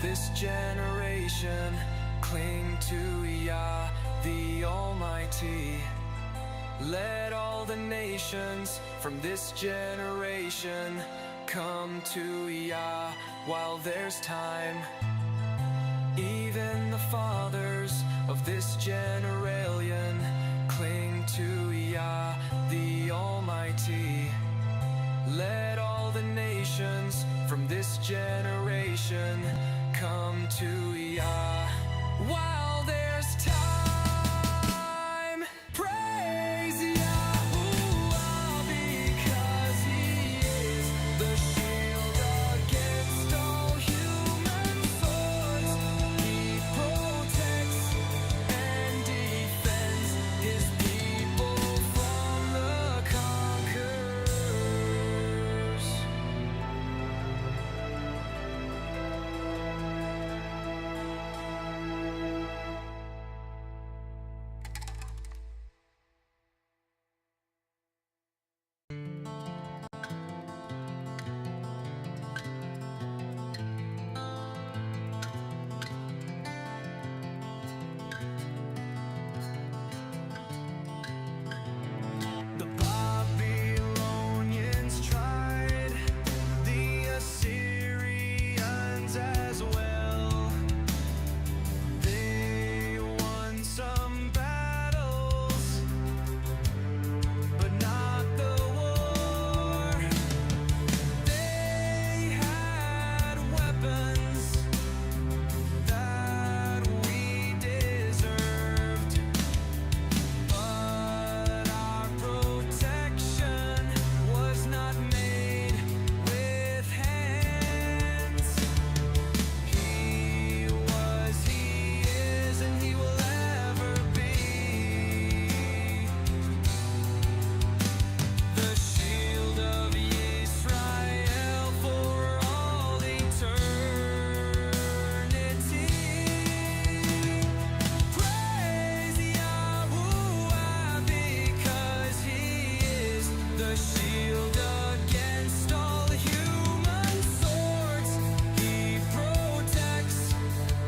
this generation cling to Yah, the Almighty. Let all the nations from this generation come to Yah while there's time. Even the fathers of this generation cling to Yah, the Almighty. Let all the nations from this generation come to Yah while there's time. Praise Yahuwah because He is the shield against all human swords. He protects and defends His people from the conquerors. The Babylonians tried, the Assyrians as well. They won some battles, but not the war. They had weapons that we deserved, but our protection was not made with hands. He was, He is, and He will ever be the shield of Israel for all eternity. Praise Yahuwah because He is the shield against all human swords. He protects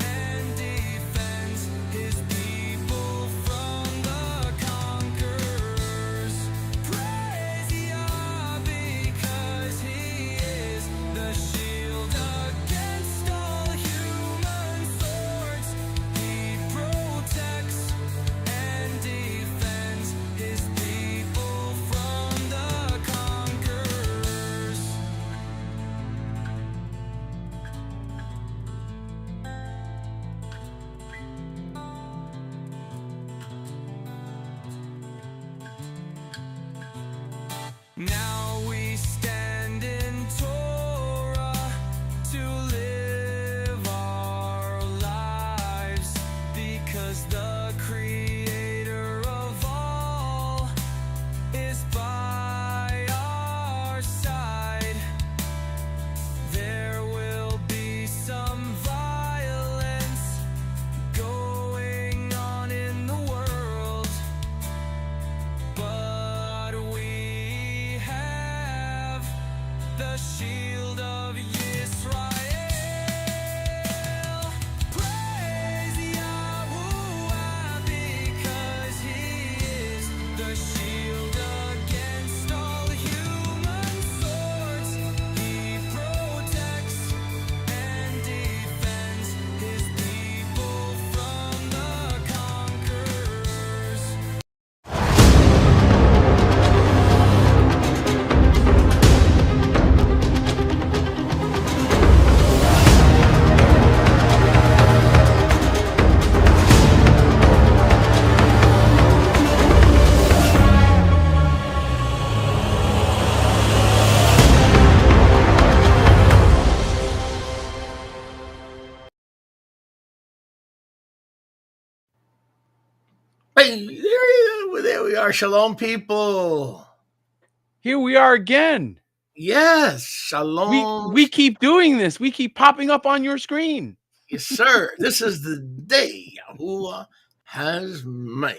and defends His people from the conquerors. Praise Yah because He is the shield against all human swords. He protects and defends His people from the conquerors. Now we stand in Torah to live our lives because the Creator of all is by our side. There will be some violence going on in the world, but we have the shield of Israel. Praise Yahuwah because He is the shield against all human swords. He protects and defends His people from the conquerors. Hey, there we are. Shalom, people. Here we are again. Yes, shalom. We keep doing this. We keep popping up on your screen. Yes, sir. This is the day Yahuwah has made.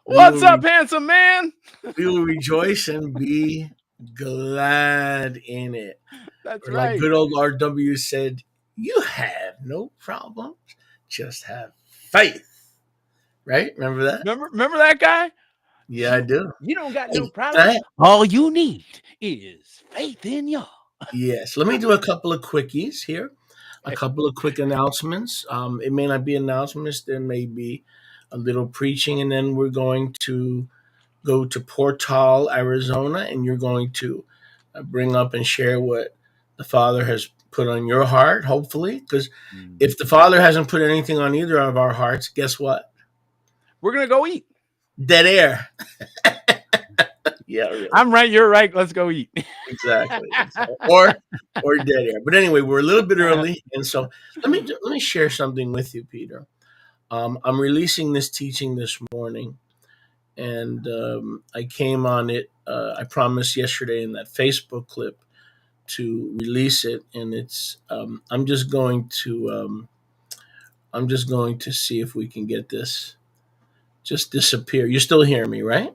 What's up, handsome man? We will rejoice and be glad in it. That's Or right. like good old RW said, you have no problems. Just have faith. Right? Remember that? Remember that guy? Yeah, I do. You don't got no In problem. fact, All you need is faith in you. yes. Let me do a couple of quickies here. A couple of quick announcements. It may not be announcements. There may be a little preaching, and then we're going to go to Portal, Arizona, and you're going to bring up and share what the Father has put on your heart, hopefully. Because if the Father hasn't put anything on either of our hearts, guess what? We're gonna go eat. Dead air. Yeah, really. I'm right, you're right. Let's go eat. Exactly. Or dead air. But anyway, we're a little bit early, and so let me share something with you, Peter. I'm releasing this teaching this morning, and I came on it. I promised yesterday in that Facebook clip to release it, and it's. I'm just going to see if we can get this just disappear. You still hear me, right?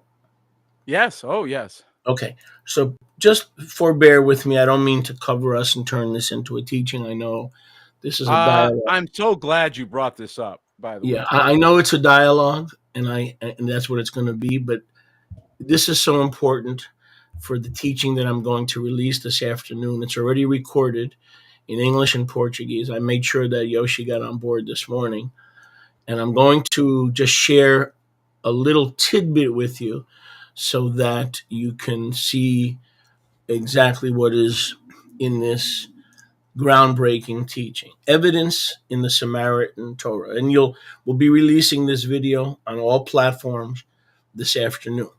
Yes. Oh, yes. Okay, so just forbear with me. I don't mean to cover us and turn this into a teaching. I know this is a dialogue. I'm so glad you brought this up, by the way. Yeah, I know it's a dialogue, and that's what it's going to be. But this is so important for the teaching that I'm going to release this afternoon. It's already recorded in English and Portuguese. I made sure that Yoshi got on board this morning, and I'm going to just share a little tidbit with you so that you can see exactly what is in this groundbreaking teaching. Evidence in the Samaritan Torah. And we'll be releasing this video on all platforms this afternoon.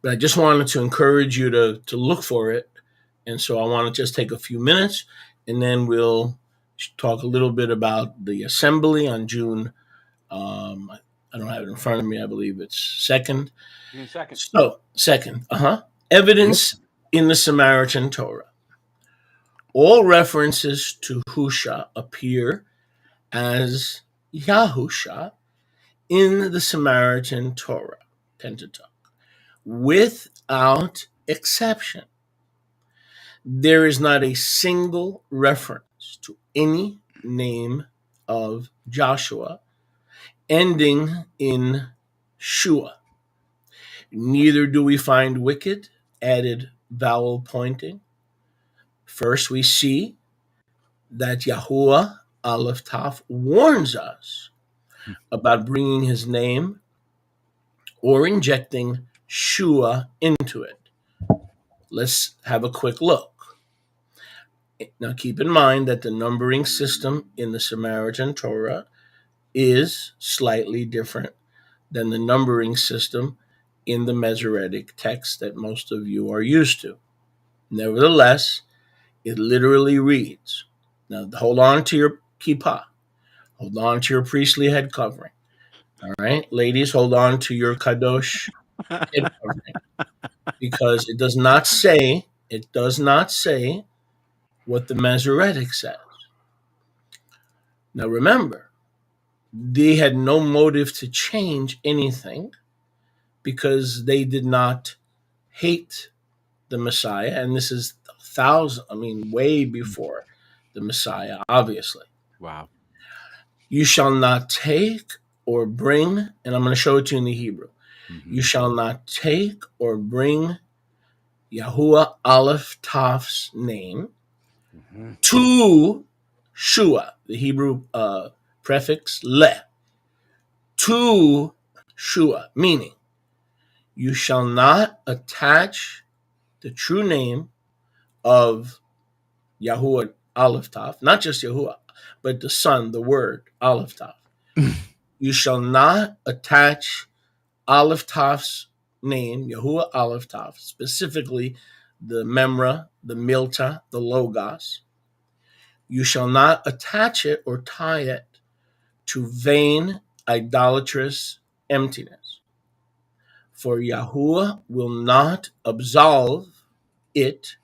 But I just wanted to encourage you to look for it. And so I want to just take a few minutes, and then we'll talk a little bit about the assembly on June. I don't have it in front of me. I believe it's 2nd. June 2nd. So, 2nd. Evidence in the Samaritan Torah. All references to Husha appear as Yahusha in the Samaritan Torah, Pentateuch, without exception. There is not a single reference to any name of Joshua ending in Shua. Neither do we find wicked added vowel pointing. First, we see that Yahuwah Aleph Taf warns us about bringing his name or injecting Shua into it. Let's have a quick look. Now, keep in mind that the numbering system in the Samaritan Torah is slightly different than the numbering system in the Masoretic text that most of you are used to. Nevertheless, it literally reads, now hold on to your kippah, hold on to your priestly head covering. All right, ladies, hold on to your kadosh head covering, because it does not say what the Masoretic says. Now remember, they had no motive to change anything because they did not hate the Messiah, and this is way before the Messiah, obviously. Wow. You shall not take or bring, and I'm going to show it to you in the Hebrew. You shall not take or bring Yahuwah Aleph Taf's name to Shua, the Hebrew prefix le, to Shua, meaning you shall not attach the true name of Yahuwah Aleph Taf, not just Yahuwah, but the Son, the Word, Aleph Taf. You shall not attach Aleph Taf's name, Yahuwah Aleph Taf, specifically the Memra, the Milta, the Logos. You shall not attach it or tie it to vain, idolatrous emptiness. For Yahuwah will not absolve it.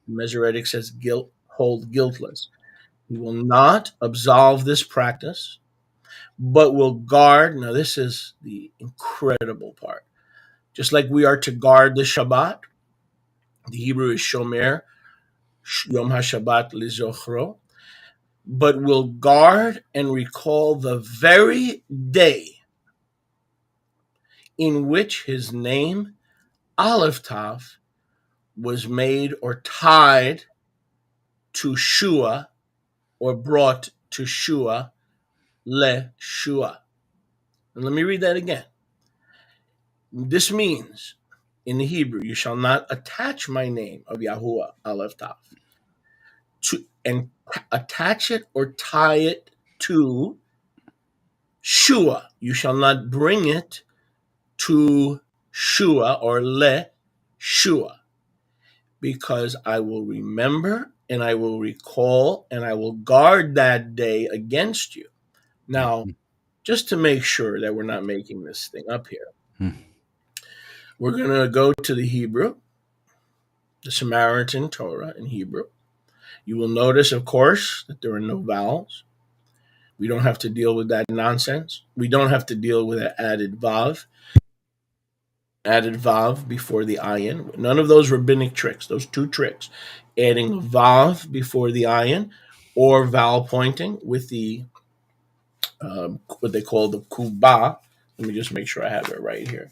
Masoretic says hold guiltless. He will not absolve this practice, but will guard. Now, this is the incredible part. Just like we are to guard the Shabbat, the Hebrew is shomer, Yom HaShabbat lizochro. but will guard and recall the very day in which his name, Aleph Tav, was made or tied to Shua or brought to Shua, Le Shua. And let me read that again. This means, in the Hebrew, you shall not attach my name of Yahuwah, Aleph Tav, and attach it or tie it to Shua. You shall not bring it to Shua or Le Shua, because I will remember and I will recall and I will guard that day against you. Now, just to make sure that we're not making this thing up here, we're going to go to the Hebrew, the Samaritan Torah in Hebrew. You will notice, of course, that there are no vowels. We don't have to deal with that nonsense. We don't have to deal with an added vav before the ayin. None of those rabbinic tricks, those two tricks, adding vav before the ayin or vowel pointing with the what they call the kuba. Let me just make sure I have it right here.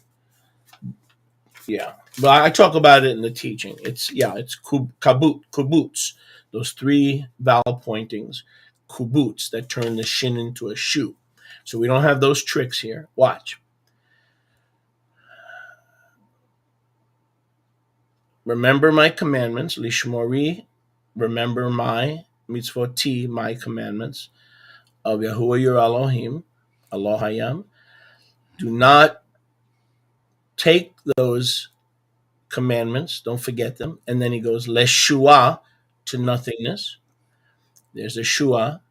Yeah, but I talk about it in the teaching. It's kubuts. Those three vowel pointings, kubuts, that turn the shin into a shoe. So we don't have those tricks here. Watch. Remember my commandments, lishmori. Remember my mitzvoti, my commandments of Yahuwah your Elohim, Elohayim. Do not take those commandments. Don't forget them. And then he goes, leshua, to nothingness. There's a shua.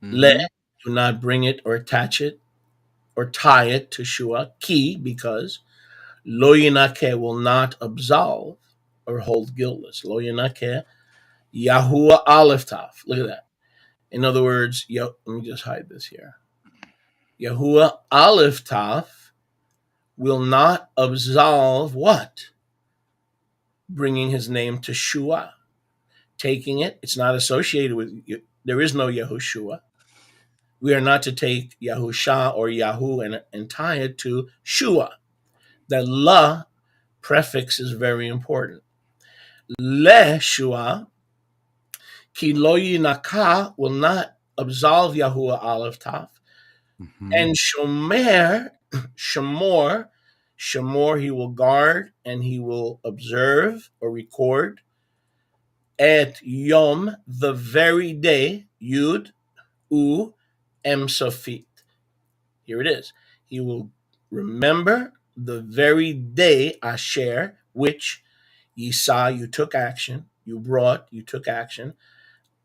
Le, do not bring it or attach it or tie it to shua. Ki, because lo yinakeh will not absolve or hold guiltless. Lo yinakeh, Yahuwah Aleph Tav. Look at that. In other words, let me just hide this here. Yahuwah Aleph Tav will not absolve what? Bringing his name to Shua. Taking it, it's not associated with, there is no Yahushua. We are not to take Yahusha or Yahu and tie it to Shua. The la prefix is very important. Le Shua, ki lo yinaka, will not absolve Yahuwah Aleph Tav. And Shomer, he will guard and he will observe or record at Yom, the very day, Yud, U, Em Sofit. Here it is. He will remember the very day, Asher, which ye saw, you took action, you brought, you took action,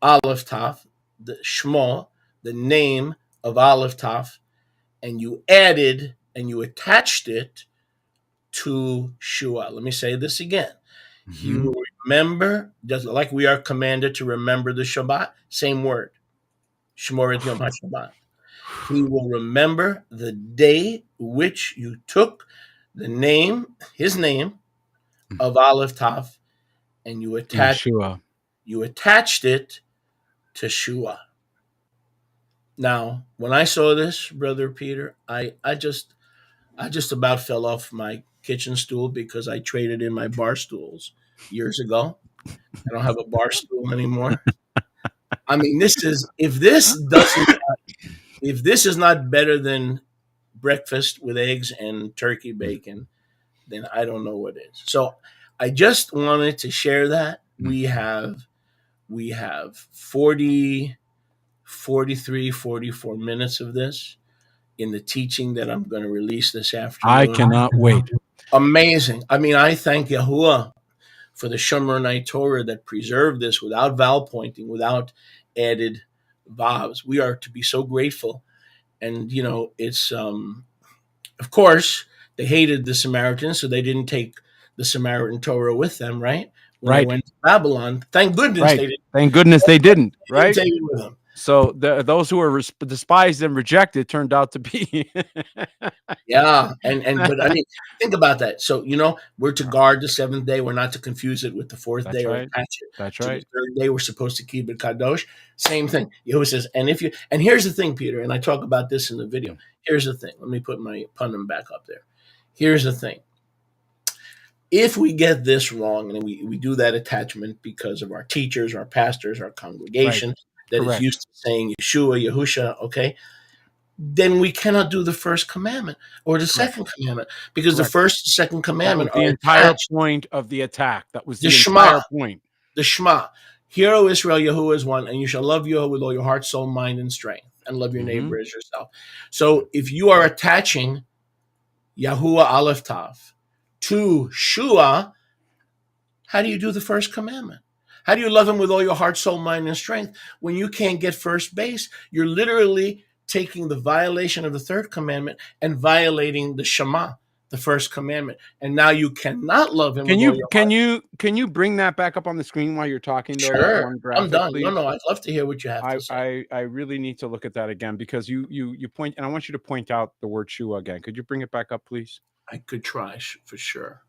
Aleph Tav, the Shmo, the name of Aleph Tav, and you added and you attached it to Shua. Let me say this again. He will remember, just like we are commanded to remember the Shabbat, same word, Shmoret Yom HaShabbat. He will remember the day which you took the name, his name, of Aleph Tav, and you attached it to Shua. Now, when I saw this, Brother Peter, I just about fell off my kitchen stool because I traded in my bar stools years ago. I don't have a bar stool anymore. I mean, if this is not better than breakfast with eggs and turkey bacon, then I don't know what is. So I just wanted to share that. We have 40, 43, 44 minutes of this in the teaching that I'm going to release this afternoon. I cannot wait. Amazing. I mean, I thank Yahuwah for the Shomronai Torah that preserved this without vowel pointing, without added vowels. We are to be so grateful. And, it's, of course, they hated the Samaritans, so they didn't take the Samaritan Torah with them, right? When they went to Babylon, thank goodness they didn't. Thank goodness they didn't, right? Take it with them. So those who were despised and rejected turned out to be. Yeah, but I mean, think about that. So we're to guard the seventh day. We're not to confuse it with the fourth That's day or right. attach it That's to the right. third day. We're supposed to keep it kadosh. Same thing. Yehuda says, and here's the thing, Peter, and I talk about this in the video. Here's the thing. Let me put my punnim back up there. Here's the thing. If we get this wrong, and we do that attachment because of our teachers, our pastors, our congregation that is Correct. used to saying Yeshua, Yahusha, okay, then we cannot do the first commandment or the second commandment because the Correct. first and second That was commandment the are entire attached. point of the attack. That was The the Shema. entire point. The Shema. Hear, O Israel, Yahuwah is one, and you shall love Yahuwah with all your heart, soul, mind, and strength, and love your neighbor as yourself. So if you are attaching Yahuwah Aleph Tav to Shua, how do you do the first commandment? How do you love him with all your heart, soul, mind, and strength when you can't get first base? You're literally taking the violation of the third commandment and violating the Shema, the first commandment. And now you cannot love him Can with all your heart. you bring that back up on the screen while you're talking, though? That Sure. one graphic, I'm done. please? No, I'd love to hear what you have to say. I really need to look at that again because you point, and I want you to point out the word Shua again. Could you bring it back up, please? I could try for sure.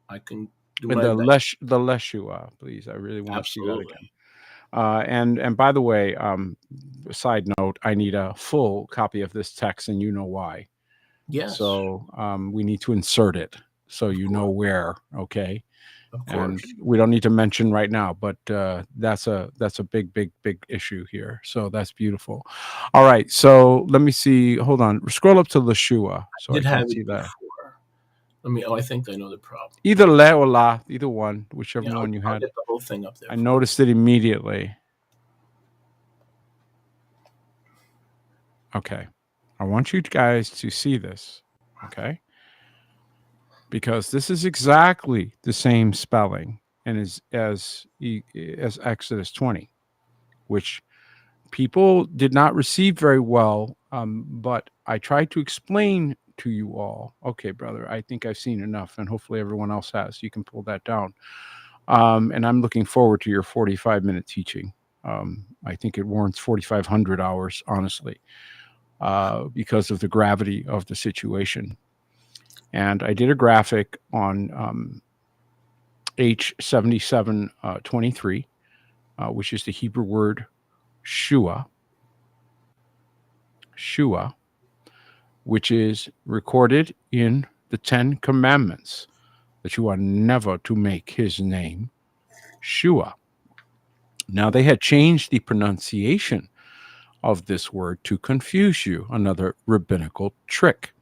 I can do With my best. the Leshua, please. I really want to see that Absolutely. again. And by the way, side note, I need a full copy of this text, and you know why. Yes. So we need to insert it so you know where. Okay. Of course. And we don't need to mention right now, but that's a big issue here. So that's beautiful. All right. So let me see. Hold on. Scroll up to Leshua. So I can see that. I think I know the problem. Either le or la, either one, whichever one you I'll had. get the whole thing up there. I noticed it immediately. Okay. I want you guys to see this. Okay. Because this is exactly the same spelling and as Exodus 20, which people did not receive very well. But I tried to explain to you all. Okay, brother, I think I've seen enough, and hopefully everyone else has. You can pull that down. And I'm looking forward to your 45-minute teaching. I think it warrants 4,500 hours, honestly, because of the gravity of the situation. And I did a graphic on H7723, which is the Hebrew word Shua, which is recorded in the 10 Commandments, that you are never to make his name Shua. Now, they had changed the pronunciation of this word to confuse you, another rabbinical trick.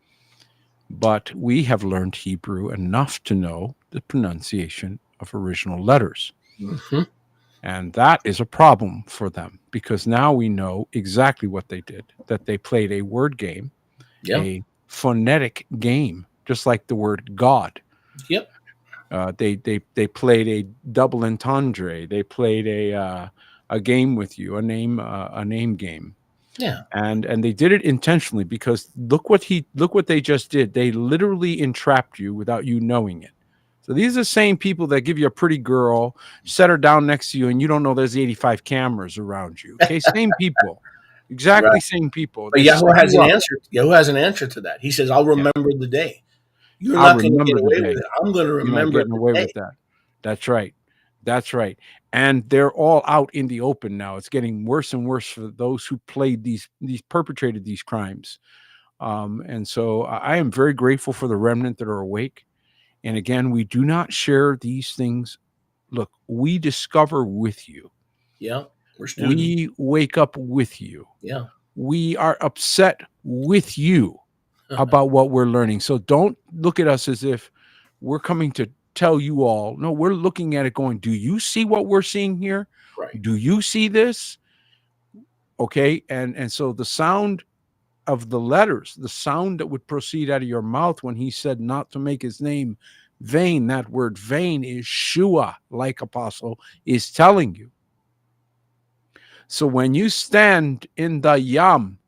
But we have learned Hebrew enough to know the pronunciation of original letters. Mm-hmm. And that is a problem for them because now we know exactly what they did, that they played a word game, a phonetic game, just like the word God. Yep. They played a double entendre. They played a game with you, a name game. Yeah. And they did it intentionally because look what they just did. They literally entrapped you without you knowing it. So these are the same people that give you a pretty girl, set her down next to you, and you don't know there's 85 cameras around you. Okay, same people. Exactly right. Same people. But Yahweh has an answer. Yahweh has an answer to that. He says, I'll remember the day. You're not going to get away with it. I'm going to remember the day. With that. That's right. That's right. And they're all out in the open now. It's getting worse and worse for those who played these perpetrated these crimes. And so I am very grateful for the remnant that are awake. And again, we do not share these things. Look, we discover with you. Yeah. We wake up with you. Yeah. We are upset with you about what we're learning. So don't look at us as if we're coming to tell you all. No, we're looking at it going, do you see what we're seeing here? Right. Do you see this? Okay. And so the sound of the letters, the sound that would proceed out of your mouth when he said not to make his name vain, that word vain is Shua, like Apostle is telling you. So when you stand in the Yam,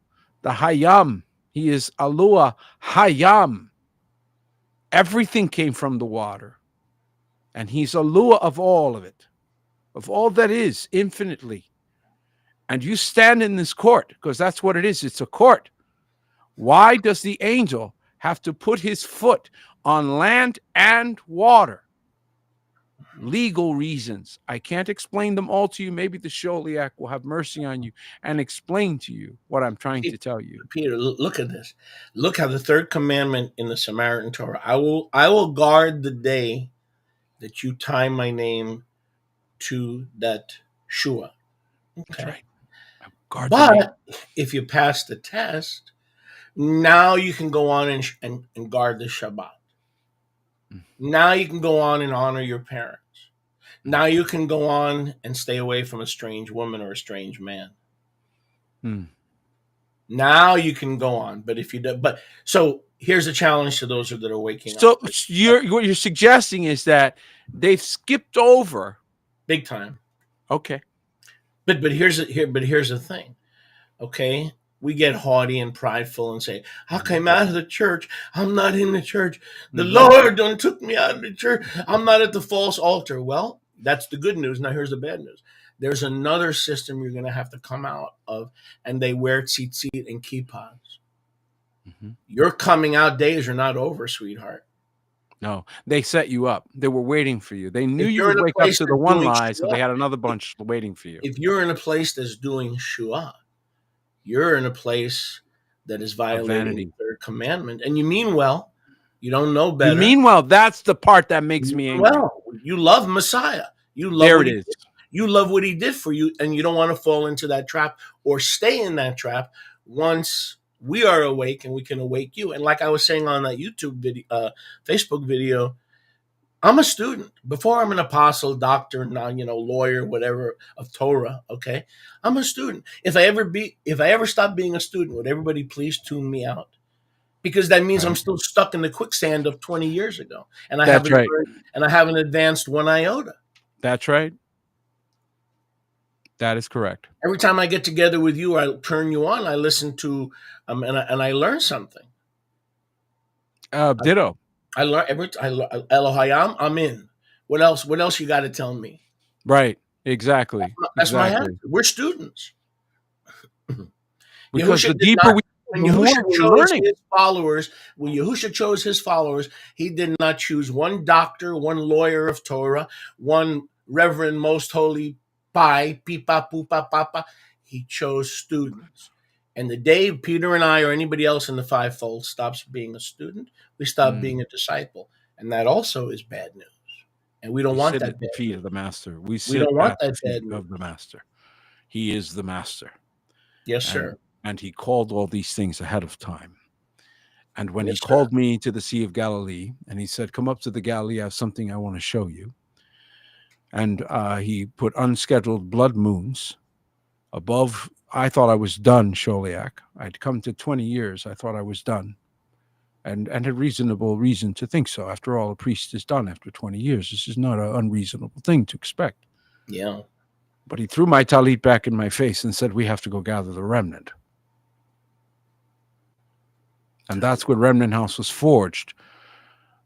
the Hayam, he is Alua Hayam. Everything came from the water. And he's Alua of all of it, of all that is infinitely. and you stand in this court, because that's what it is. It's a court. Why does the angel have to put his foot on land and water? Legal reasons. I can't explain them all to you. Maybe the Sholiach will have mercy on you and explain to you what I'm trying to tell you. Peter, look at this. Look how the third commandment in the Samaritan Torah, I will guard the day that you tie my name to that shua. Okay. That's right. Guard the name. But if you pass the test, now you can go on and guard the Shabbat. Now you can go on and honor your parents. Now you can go on and stay away from a strange woman or a strange man. Now you can go on. But if you do, so here's a challenge to those that are waking up. So what you're suggesting is that they've skipped over Big time. Okay. But here's the thing. Okay. We get haughty and prideful and say, how come I'm out of the church? I'm not in the church. The Lord done took me out of the church. I'm not at the false altar. Well, that's the good news. Now here's the bad news. There's another system you're going to have to come out of, and they wear tzitzit and kippas. Your coming out days are not over, sweetheart. No, they set you up. They were waiting for you. They knew you would wake up to the one lie, so they had another bunch waiting for you. If you're in a place that's doing shua, you're in a place that is violating their commandment, and you mean well. You don't know better. You mean well. That's the part that makes me angry. Well, you love Messiah. You love there it is. You love what he did for you, and you don't want to fall into that trap or stay in that trap once we are awake and we can awake you. And like I was saying on that YouTube video, Facebook video, I'm a student. Before I'm an apostle, doctor, lawyer, whatever of Torah. Okay, I'm a student. If I ever stop being a student, would everybody please tune me out? Because that means I'm still stuck in the quicksand of 20 years ago, and I haven't advanced one iota. That's right. That is correct. Every time I get together with you, I turn you on. I listen to, and I learn something. Ditto. I learn Elohayim. I'm in. What else? What else you got to tell me? Right. Exactly. That's my answer. We're students. Because the deeper when Yahusha chose his followers, he did not choose one doctor, one lawyer of Torah, one reverend, most holy pai, pipa, pupa, papa. He chose students. And the day Peter and I or anybody else in the fivefold stops being a student, we stop being a disciple. And that also is bad news. And we don't want that. At the feet of the master. We don't want that bad news of the master. He is the master. Yes, sir. And he called all these things ahead of time. And when he called me to the Sea of Galilee, and he said, come up to the Galilee, I have something I want to show you. And he put unscheduled blood moons above. I thought I was done, Sholiach. I'd come to 20 years. I thought I was done. And had reasonable reason to think so. After all, a priest is done after 20 years. This is not an unreasonable thing to expect. Yeah. But he threw my talit back in my face and said, we have to go gather the remnant. And that's when Remnant House was forged.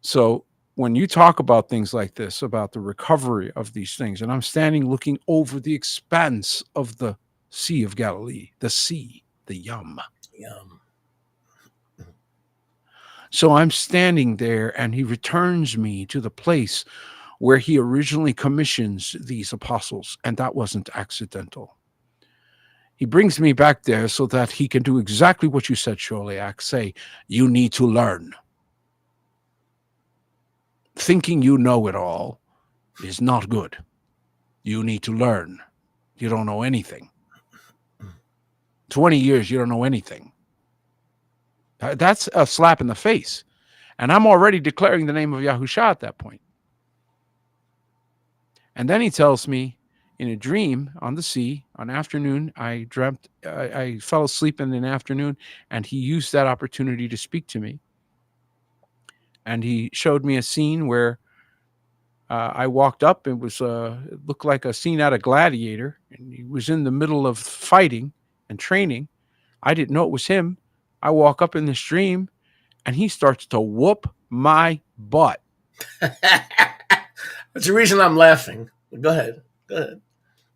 So when you talk about things like this, about the recovery of these things, and I'm standing looking over the expanse of the Sea of Galilee, the sea, the Yam. So I'm standing there, and he returns me to the place where he originally commissions these apostles, and that wasn't accidental. He brings me back there so that he can do exactly what you said, Sholiach. Say, you need to learn. Thinking you know it all is not good. You need to learn. You don't know anything. 20 years, you don't know anything. That's a slap in the face. And I'm already declaring the name of Yahusha at that point. And then he tells me, in a dream on the sea, on afternoon, I dreamt, I fell asleep in an afternoon, and he used that opportunity to speak to me. And he showed me a scene where I walked up. It was it looked like a scene out of Gladiator, and he was in the middle of fighting and training. I didn't know it was him. I walk up in this dream, and he starts to whoop my butt. That's the reason I'm laughing. Go ahead.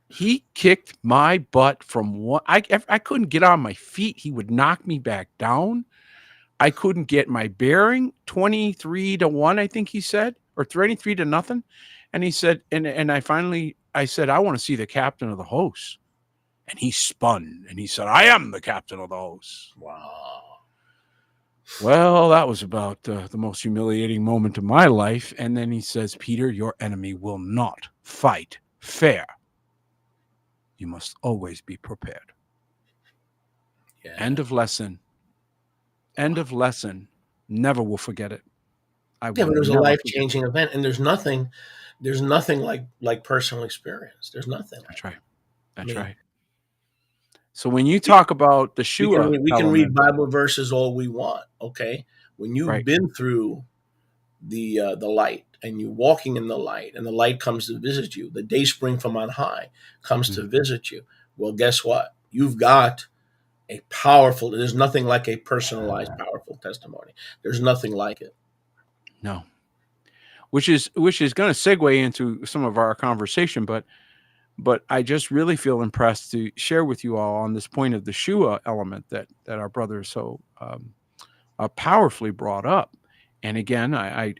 He kicked my butt from one. I couldn't get on my feet. He would knock me back down. I couldn't get my bearing. 23-1, I think he said, or 23 to nothing. And he said, and I said, I want to see the captain of the host. And he spun and he said, I am the captain of the host. Wow. Well, that was about the most humiliating moment of my life. And then he says, Peter, your enemy will not fight fair. You must always be prepared. Yeah. End of lesson. End of lesson. Never will forget it. Yeah, but it was a never forget life-changing event, and there's nothing like personal experience. There's nothing. That's right. I That's mean, right. So when you talk about the we can Shua read, we can read element, Bible verses all we want. Okay, when you've right? been through the light and you're walking in the light, and the light comes to visit you, the day spring from on high comes to visit you. Well, guess what? You've got a powerful. There's nothing like a personalized, powerful testimony. There's nothing like it. No. Which is going to segue into some of our conversation, but I just really feel impressed to share with you all on this point of the Shua element that our brother so powerfully brought up. And again, I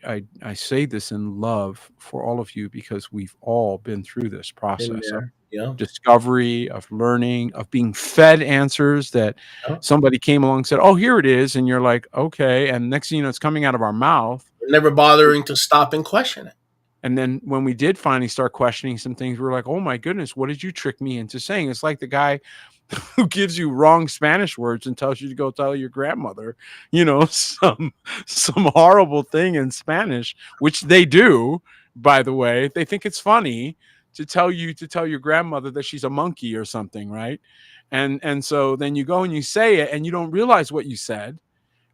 say this in love for all of you because we've all been through this In process of there, yeah. discovery, of learning, of being fed answers that Yeah. somebody came along and said, oh, here it is. And you're like, okay. And next thing you know, it's coming out of our mouth. Never bothering to stop and question it. And then when we did finally start questioning some things, we were like, oh my goodness, what did you trick me into saying? It's like the guy who gives you wrong Spanish words and tells you to go tell your grandmother, some horrible thing in Spanish, which they do, by the way. They think it's funny to tell your grandmother that she's a monkey or something, right? And so then you go and you say it and you don't realize what you said.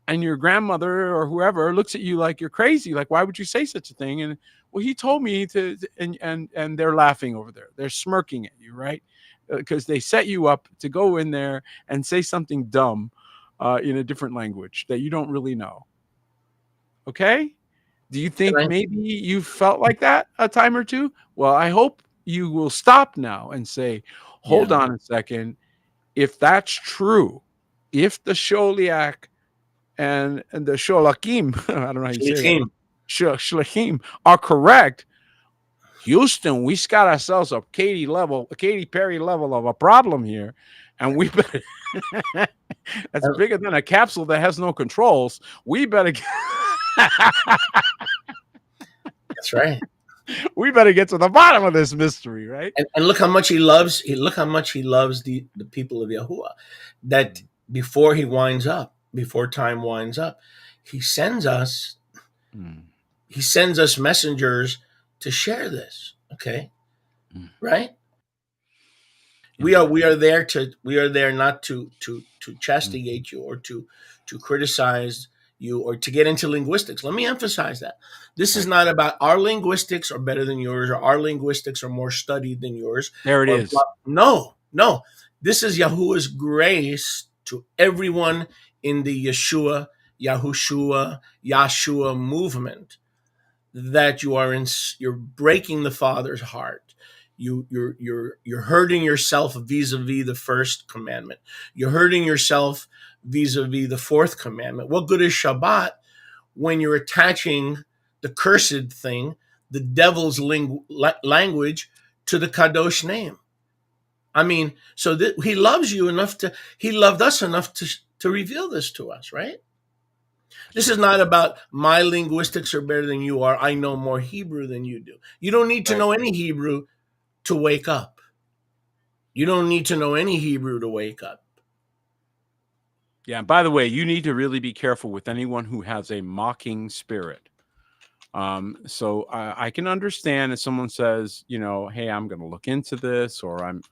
And your grandmother or whoever looks at you like you're crazy. Like, why would you say such a thing? And well, he told me to, and they're laughing over there. They're smirking at you, right? Because they set you up to go in there and say something dumb in a different language that you don't really know. Okay? Do you think maybe you felt like that a time or two? Well, I hope you will stop now and say, hold on a second. If that's true, if the Sholiak and the Sholakim, I don't know how you say that. Shlachim are correct. Houston, we got ourselves a Katy Perry level of a problem here, and we better. That's bigger than a capsule that has no controls. We better. That's right. We better get to the bottom of this mystery, right? And look how much he loves. Look how much he loves the people of Yahuwah. That before time winds up, he sends us messengers to share this. Okay, right? We are there not to castigate you or to criticize you or to get into linguistics. Let me emphasize that this is not about our linguistics are better than yours or our linguistics are more studied than yours. There it is. No. This is Yahuwah's grace to everyone in the Yeshua movement, that you're breaking the Father's heart. You're hurting yourself vis-a-vis the first commandment. You're hurting yourself vis-a-vis the fourth commandment. What good is Shabbat when you're attaching the cursed thing, the devil's language, to the Kadosh name? I mean, so that he loved us enough to reveal this to us, right? This is not about my linguistics are better than you are. I know more Hebrew than you do. You don't need to know any Hebrew to wake up. You don't need to know any Hebrew to wake up. Yeah. And by the way, you need to really be careful with anyone who has a mocking spirit. So I can understand if someone says, hey, I'm going to look into this, or I'm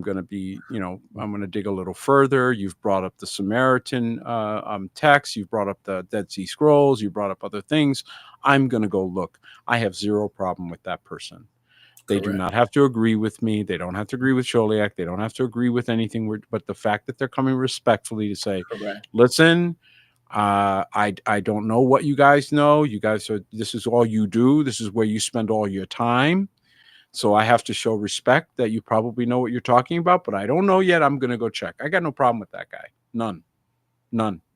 going to be, I'm going to dig a little further. You've brought up the Samaritan text. You've brought up the Dead Sea Scrolls. You brought up other things. I'm going to go look. I have zero problem with that person. They do not have to agree with me. They don't have to agree with Sholiak. They don't have to agree with anything. But the fact that they're coming respectfully to say, listen, I don't know what you guys know. You guys this is all you do. This is where you spend all your time. So I have to show respect that you probably know what you're talking about, but I don't know yet. I'm going to go check. I got no problem with that guy. None.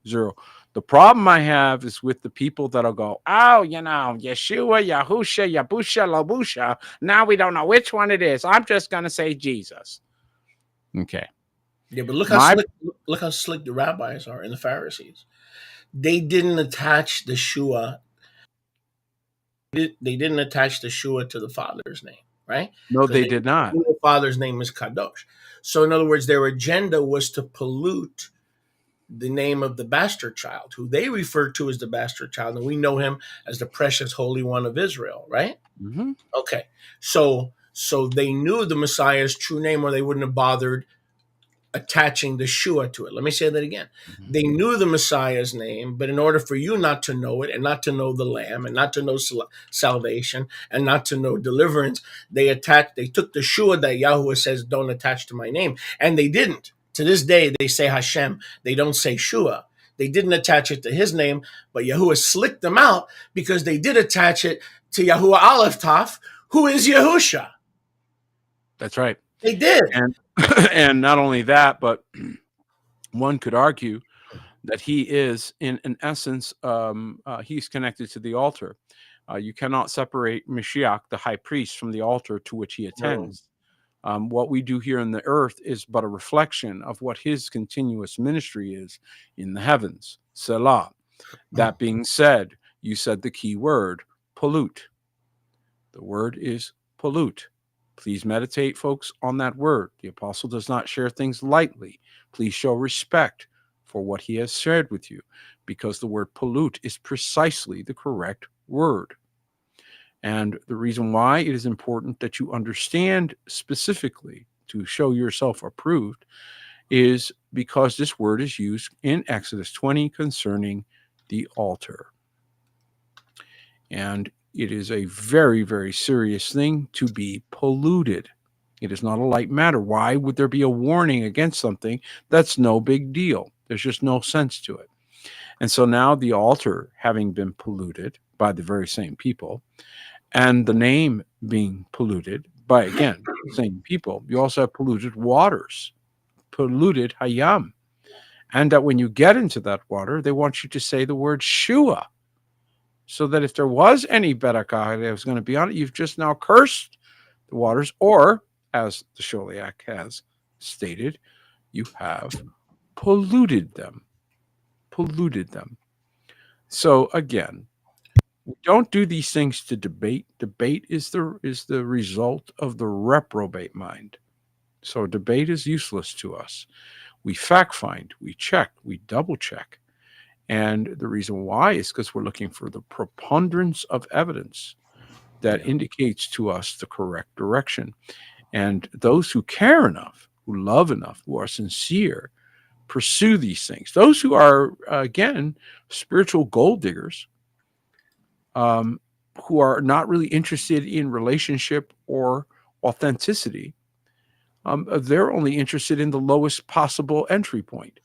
Zero. The problem I have is with the people that'll go, oh, Yeshua, Yahusha, Yabusha, Labusha. Now we don't know which one it is. I'm just going to say Jesus. Okay. Yeah, but look how slick the rabbis are and the Pharisees. They didn't attach the Shua. They didn't attach the Shua to the father's name, right? No, Because they did not. the father's name is Kadosh. So in other words, their agenda was to pollute the name of the bastard child, who they refer to as the bastard child, and we know him as the precious Holy One of Israel, right? Mm-hmm. Okay, so they knew the Messiah's true name, or they wouldn't have bothered attaching the Shua to it. Let me say that again. Mm-hmm. They knew the Messiah's name, but in order for you not to know it, and not to know the Lamb, and not to know salvation, and not to know deliverance, they took the Shua that Yahweh says don't attach to my name, and they didn't. To this day, they say Hashem. They don't say Shua. They didn't attach it to his name, but Yahuwah slicked them out because they did attach it to Yahuwah Aleph Taf, who is Yahusha. That's right. They did. And not only that, but one could argue that he is, in essence, he's connected to the altar. You cannot separate Mashiach, the high priest, from the altar to which he attends. What we do here on the earth is but a reflection of what his continuous ministry is in the heavens. Selah. That being said, you said the key word, pollute. The word is pollute. Please meditate, folks, on that word. The apostle does not share things lightly. Please show respect for what he has shared with you, because the word pollute is precisely the correct word. And the reason why it is important that you understand specifically to show yourself approved is because this word is used in Exodus 20 concerning the altar. And it is a very, very serious thing to be polluted. It is not a light matter. Why would there be a warning against something that's no big deal? There's just no sense to it. And so now the altar having been polluted by the very same people, and the name being polluted by, again, the same people, you also have polluted waters, polluted Hayam. And that when you get into that water, they want you to say the word Shua, so that if there was any Berakah that was going to be on it, you've just now cursed the waters, or, as the Sholiach has stated, you have polluted them. So again, we don't do these things to debate. Debate is the result of the reprobate mind. So debate is useless to us. We fact find, we check, we double check. And the reason why is because we're looking for the preponderance of evidence that indicates to us the correct direction. And those who care enough, who love enough, who are sincere, pursue these things. Those who are, again, spiritual gold diggers, who are not really interested in relationship or authenticity, they're only interested in the lowest possible entry point.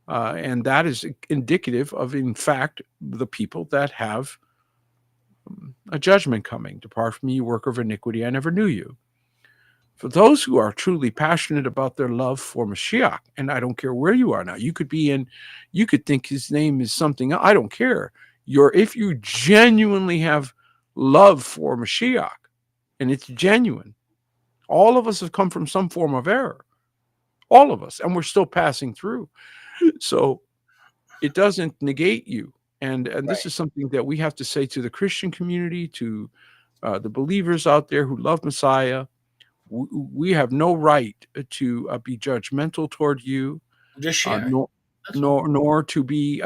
And that is indicative of, in fact, the people that have a judgment coming. Depart from me, you worker of iniquity, I never knew you. For those who are truly passionate about their love for Mashiach, and I don't care where you are now, you could think his name is something, I don't care. If you genuinely have love for Mashiach, and it's genuine, all of us have come from some form of error. All of us, and we're still passing through. So it doesn't negate you. And this is something that we have to say to the Christian community, to the believers out there who love Messiah. We have no right to be judgmental toward you, Just share. nor to be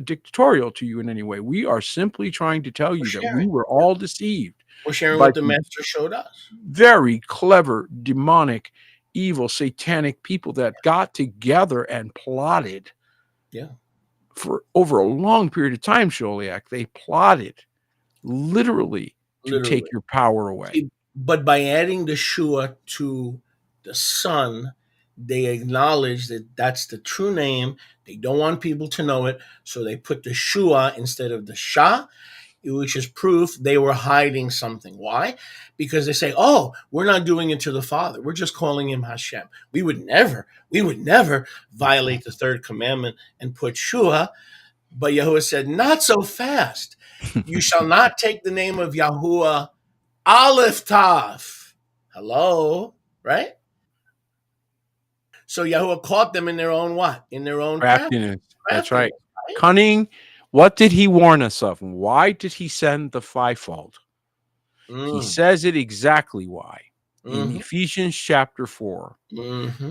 dictatorial to you in any way. We are simply trying to tell you that we were all deceived. We're sharing what the Master showed us. Very clever, demonic, evil, satanic people that got together and plotted. Yeah. For over a long period of time, Sholiak, they plotted literally to take your power away. But by adding the Shua to the Son, they acknowledge that that's the true name. They don't want people to know it, so they put the Shua instead of the Shah. which is proof they were hiding something. Why? Because they say, "Oh, we're not doing it to the Father. We're just calling him Hashem. We would never violate the third commandment and put Shua." But Yahuwah said, "Not so fast. You shall not take the name of Yahuwah Aleph Tav." Hello, right? So Yahuwah caught them in their own what? In their own Craftiness. That's right. right? Cunning. What did he warn us of? Why did he send the fivefold? He says it exactly why. In Ephesians chapter 4.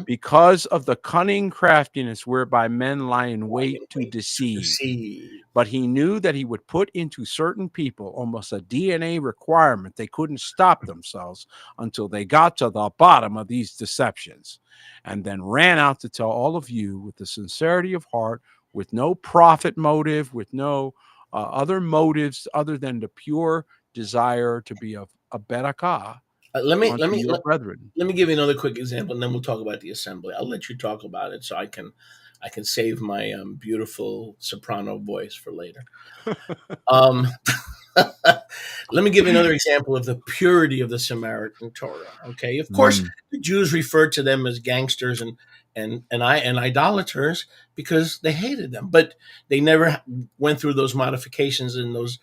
Because of the cunning craftiness whereby men lie in wait to deceive. But he knew that he would put into certain people almost a DNA requirement. They couldn't stop themselves until they got to the bottom of these deceptions, and then ran out to tell all of you with the sincerity of heart, with no profit motive, with no other motives other than the pure desire to be a berakah. Let me brethren. Let me give you another quick example, and then we'll talk about the assembly. I'll let you talk about it so I can save my beautiful soprano voice for later. Let me give you another example of the purity of the Samaritan Torah. Okay, of course, the Jews referred to them as gangsters and idolaters because they hated them, but they never went through those modifications and those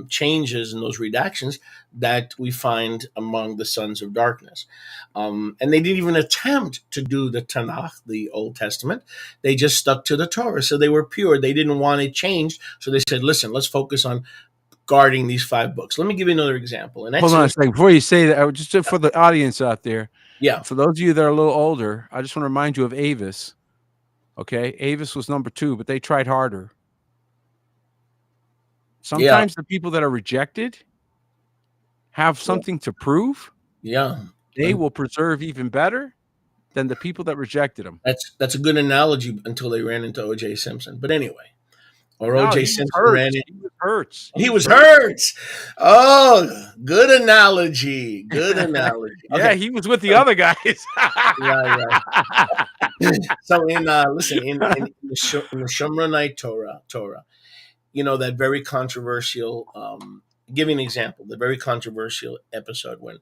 changes and those redactions that we find among the sons of darkness. And they didn't even attempt to do the Tanakh, the Old Testament. They just stuck to the Torah. So they were pure. They didn't want it changed. So they said, listen, let's focus on guarding these 5 books. Let me give you another example. And hold on a second. Before you say that, just for the audience out there, for those of you that are a little older, I just want to remind you of Avis. Okay, Avis was number 2, but they tried harder. Sometimes the people that are rejected have something to prove. They will preserve even better than the people that rejected them. That's a good analogy until they ran into O.J. Simpson. But anyway, or O.J. Simpson ran in. He was hurt. Oh, good analogy. Good analogy. Okay. Yeah, he was with the other guys. right. So in the Shomronite Torah, you know, that very controversial, give you an example, the very controversial episode when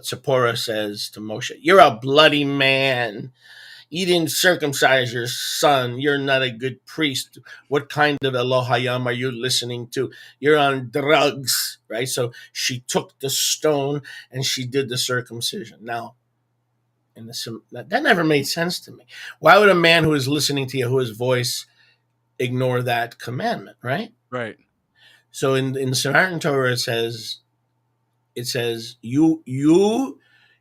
Zipporah says to Moshe, "You're a bloody man. You didn't circumcise your son. You're not a good priest. What kind of Elohayim are you listening to? You're on drugs," right? So she took the stone and she did the circumcision. Now, that never made sense to me. Why would a man who is listening to Yahuwah's voice ignore that commandment, right? Right. So in the Samaritan Torah, it says,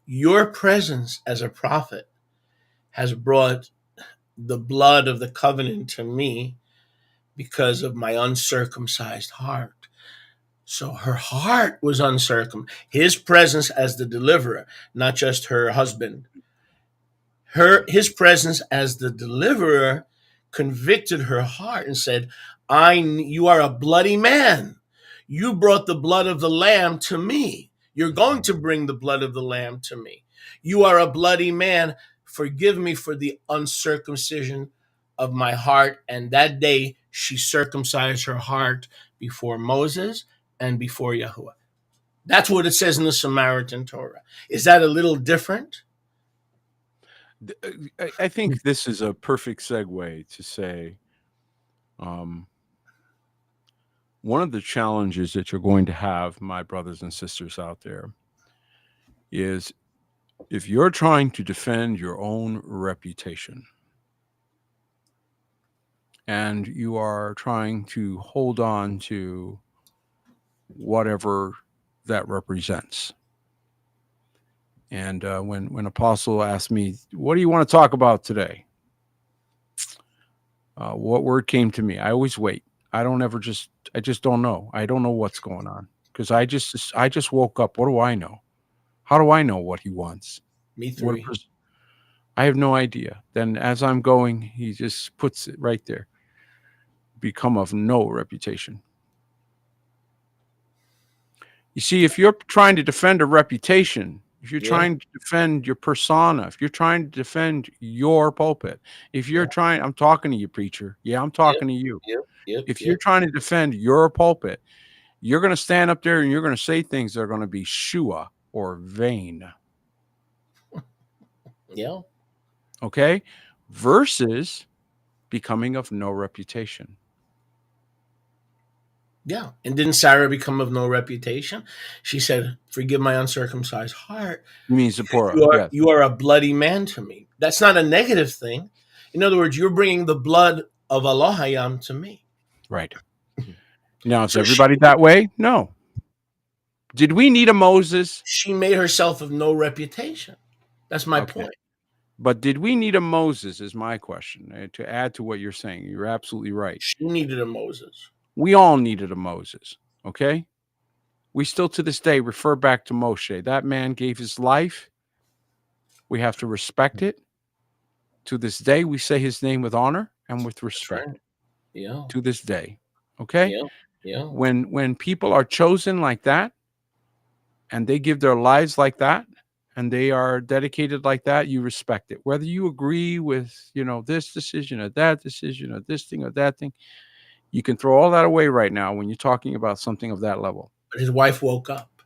your presence as a prophet has brought the blood of the covenant to me because of my uncircumcised heart. So her heart was uncircumcised. His presence as the deliverer, not just her husband. His presence as the deliverer convicted her heart and said, you are a bloody man. You brought the blood of the lamb to me. You're going to bring the blood of the lamb to me. You are a bloody man. Forgive me for the uncircumcision of my heart. And that day she circumcised her heart before Moses and before Yahuwah. That's what it says in the Samaritan Torah. Is that a little different? I think this is a perfect segue to say, one of the challenges that you're going to have, my brothers and sisters out there, is if you're trying to defend your own reputation and you are trying to hold on to whatever that represents. And when Apostle asked me, "What do you want to talk about today?" What word came to me? I always wait. I just don't know. I don't know what's going on because I just woke up. What do I know? How do I know what he wants? Me too. I have no idea. Then as I'm going, he just puts it right there. Become of no reputation. You see, if you're trying to defend a reputation if you're Yeah. trying to defend your persona, if you're trying to defend your pulpit, if you're trying, I'm talking to you, preacher. Yeah, I'm talking to you. If you're trying to defend your pulpit, you're going to stand up there and you're going to say things that are going to be shua or vain. Yeah. Okay. Versus becoming of no reputation. Yeah. And didn't Sarah become of no reputation? She said, "Forgive my uncircumcised heart. You mean Zipporah? You are, Yes. you are a bloody man to me." That's not a negative thing. In other words, you're bringing the blood of Elohim to me. Right. Now, is So everybody that way? No. Did we need a Moses? she made herself of no reputation. That's my Okay. point. But did we need a Moses is my question. To add to what you're saying. You're absolutely right. She needed a Moses. We all needed a Moses. Okay. We still to this day refer back to Moshe. That man gave his life. We have to respect it. To this day, we say his name with honor and with respect. Right. Yeah. To this day. Okay. Yeah. Yeah. When people are chosen like that, and they give their lives like that, and they are dedicated like that, you respect it. Whether you agree with, this decision or that decision or this thing or that thing, you can throw all that away right now when you're talking about something of that level. But his wife woke up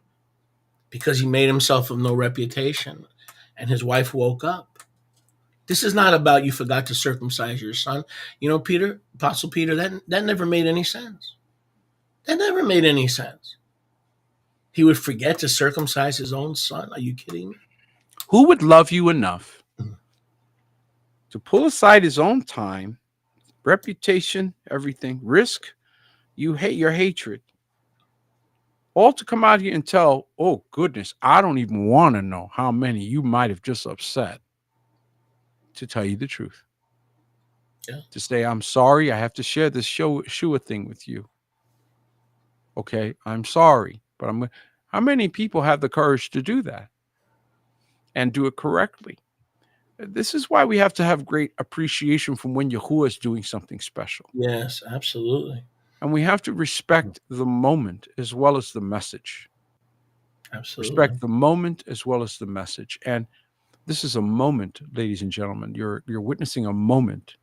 because he made himself of no reputation, and his wife woke up. This is not about you forgot to circumcise your son. Peter, Apostle Peter, that never made any sense. That never made any sense. He would forget to circumcise his own son. Are you kidding me? Who would love you enough to pull aside his own time, reputation, everything, risk, you hate your hatred, all to come out here and tell, oh, goodness, I don't even want to know how many you might have just upset, to tell you the truth. Yeah. To say, I'm sorry, I have to share this Shua thing with you. Okay, I'm sorry, but how many people have the courage to do that and do it correctly? This is why we have to have great appreciation from when Yahuwah is doing something special. Yes, absolutely. And we have to respect the moment as well as the message. Absolutely. Respect the moment as well as the message. And this is a moment, ladies and gentlemen. You're witnessing a moment,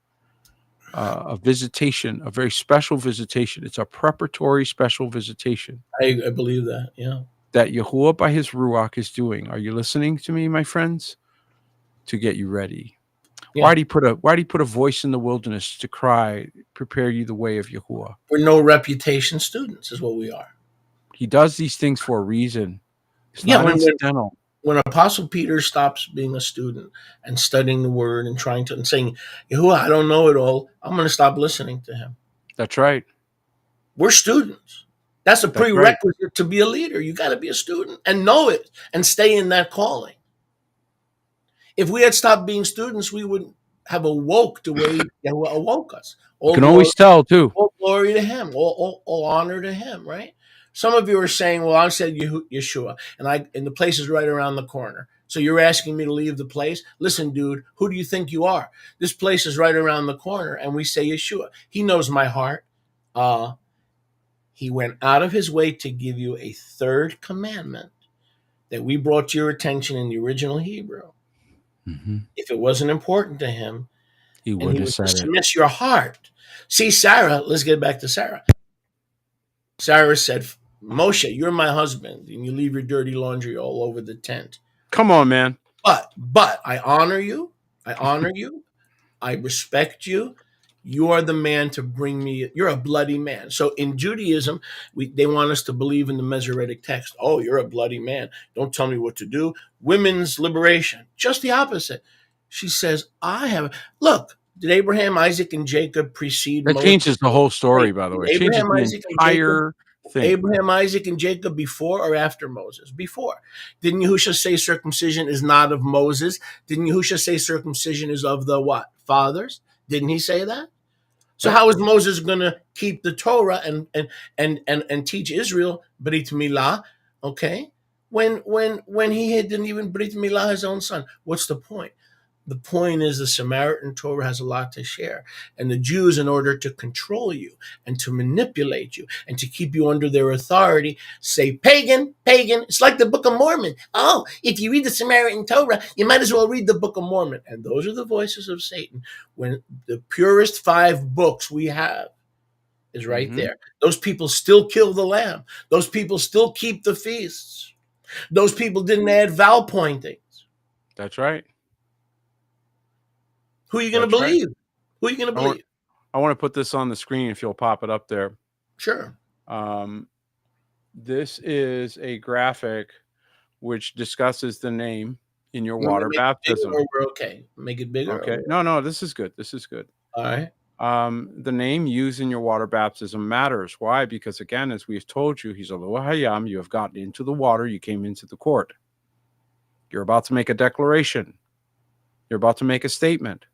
a visitation, a very special visitation. It's a preparatory special visitation. I believe that, yeah. That Yahuwah by his Ruach is doing. Are you listening to me, my friends? To get you ready. Yeah. Why did he put a voice in the wilderness to cry, prepare you the way of Yahuwah? We're no reputation students is what we are. He does these things for a reason. It's not incidental. When Apostle Peter stops being a student and studying the word and saying, Yahuwah, I don't know it all, I'm going to stop listening to him. That's right. We're students. That's a prerequisite to be a leader. You got to be a student and know it and stay in that calling. If we had stopped being students, we would have awoke the way Yahuwah awoke us. You can always tell, too. All glory to him. All honor to him, right? Some of you are saying, well, I said Yeshua, and the place is right around the corner. So you're asking me to leave the place? Listen, dude, who do you think you are? This place is right around the corner, and we say Yeshua. He knows my heart. He went out of his way to give you a third commandment that we brought to your attention in the original Hebrew. Mm-hmm. If it wasn't important to him, he would dismiss your heart. See, Sarah, let's get back to Sarah. Sarah said, Moshe, you're my husband, and you leave your dirty laundry all over the tent. Come on, man. But I honor you. I respect you. You are the man to bring me. You're a bloody man. So in Judaism, they want us to believe in the Masoretic text. Oh, you're a bloody man. Don't tell me what to do. Women's liberation. Just the opposite. She says, look, did Abraham, Isaac, and Jacob precede Moses? That changes the whole story, by the way. Abraham, Isaac, and Jacob, thing. Abraham, Isaac, and Jacob before or after Moses? Before. Didn't Yahushua say circumcision is not of Moses? Didn't Yahushua say circumcision is of the what? Fathers? Didn't he say that? So how is Moses going to keep the Torah and teach Israel Brit Milah? Okay, when he didn't even Brit Milah his own son? What's the point? The point is the Samaritan Torah has a lot to share. And the Jews, in order to control you and to manipulate you and to keep you under their authority, say, pagan, pagan. It's like the Book of Mormon. Oh, if you read the Samaritan Torah, you might as well read the Book of Mormon. And those are the voices of Satan. When the purest 5 books we have is right there. Those people still kill the lamb. Those people still keep the feasts. Those people didn't add vow pointings. That's right. Who are you going to That's right. believe? Who are you going to believe? I want to put this on the screen if you'll pop it up there. Sure. This is a graphic which discusses the name in your You want me water to make it bigger, baptism. or we're okay. Make it bigger. Okay. No, this is good. This is good. All right. The name used in your water baptism matters. Why? Because again, as we've told you, he's Eloah Hayam. You have gotten into the water. You came into the court. You're about to make a declaration. You're about to make a statement.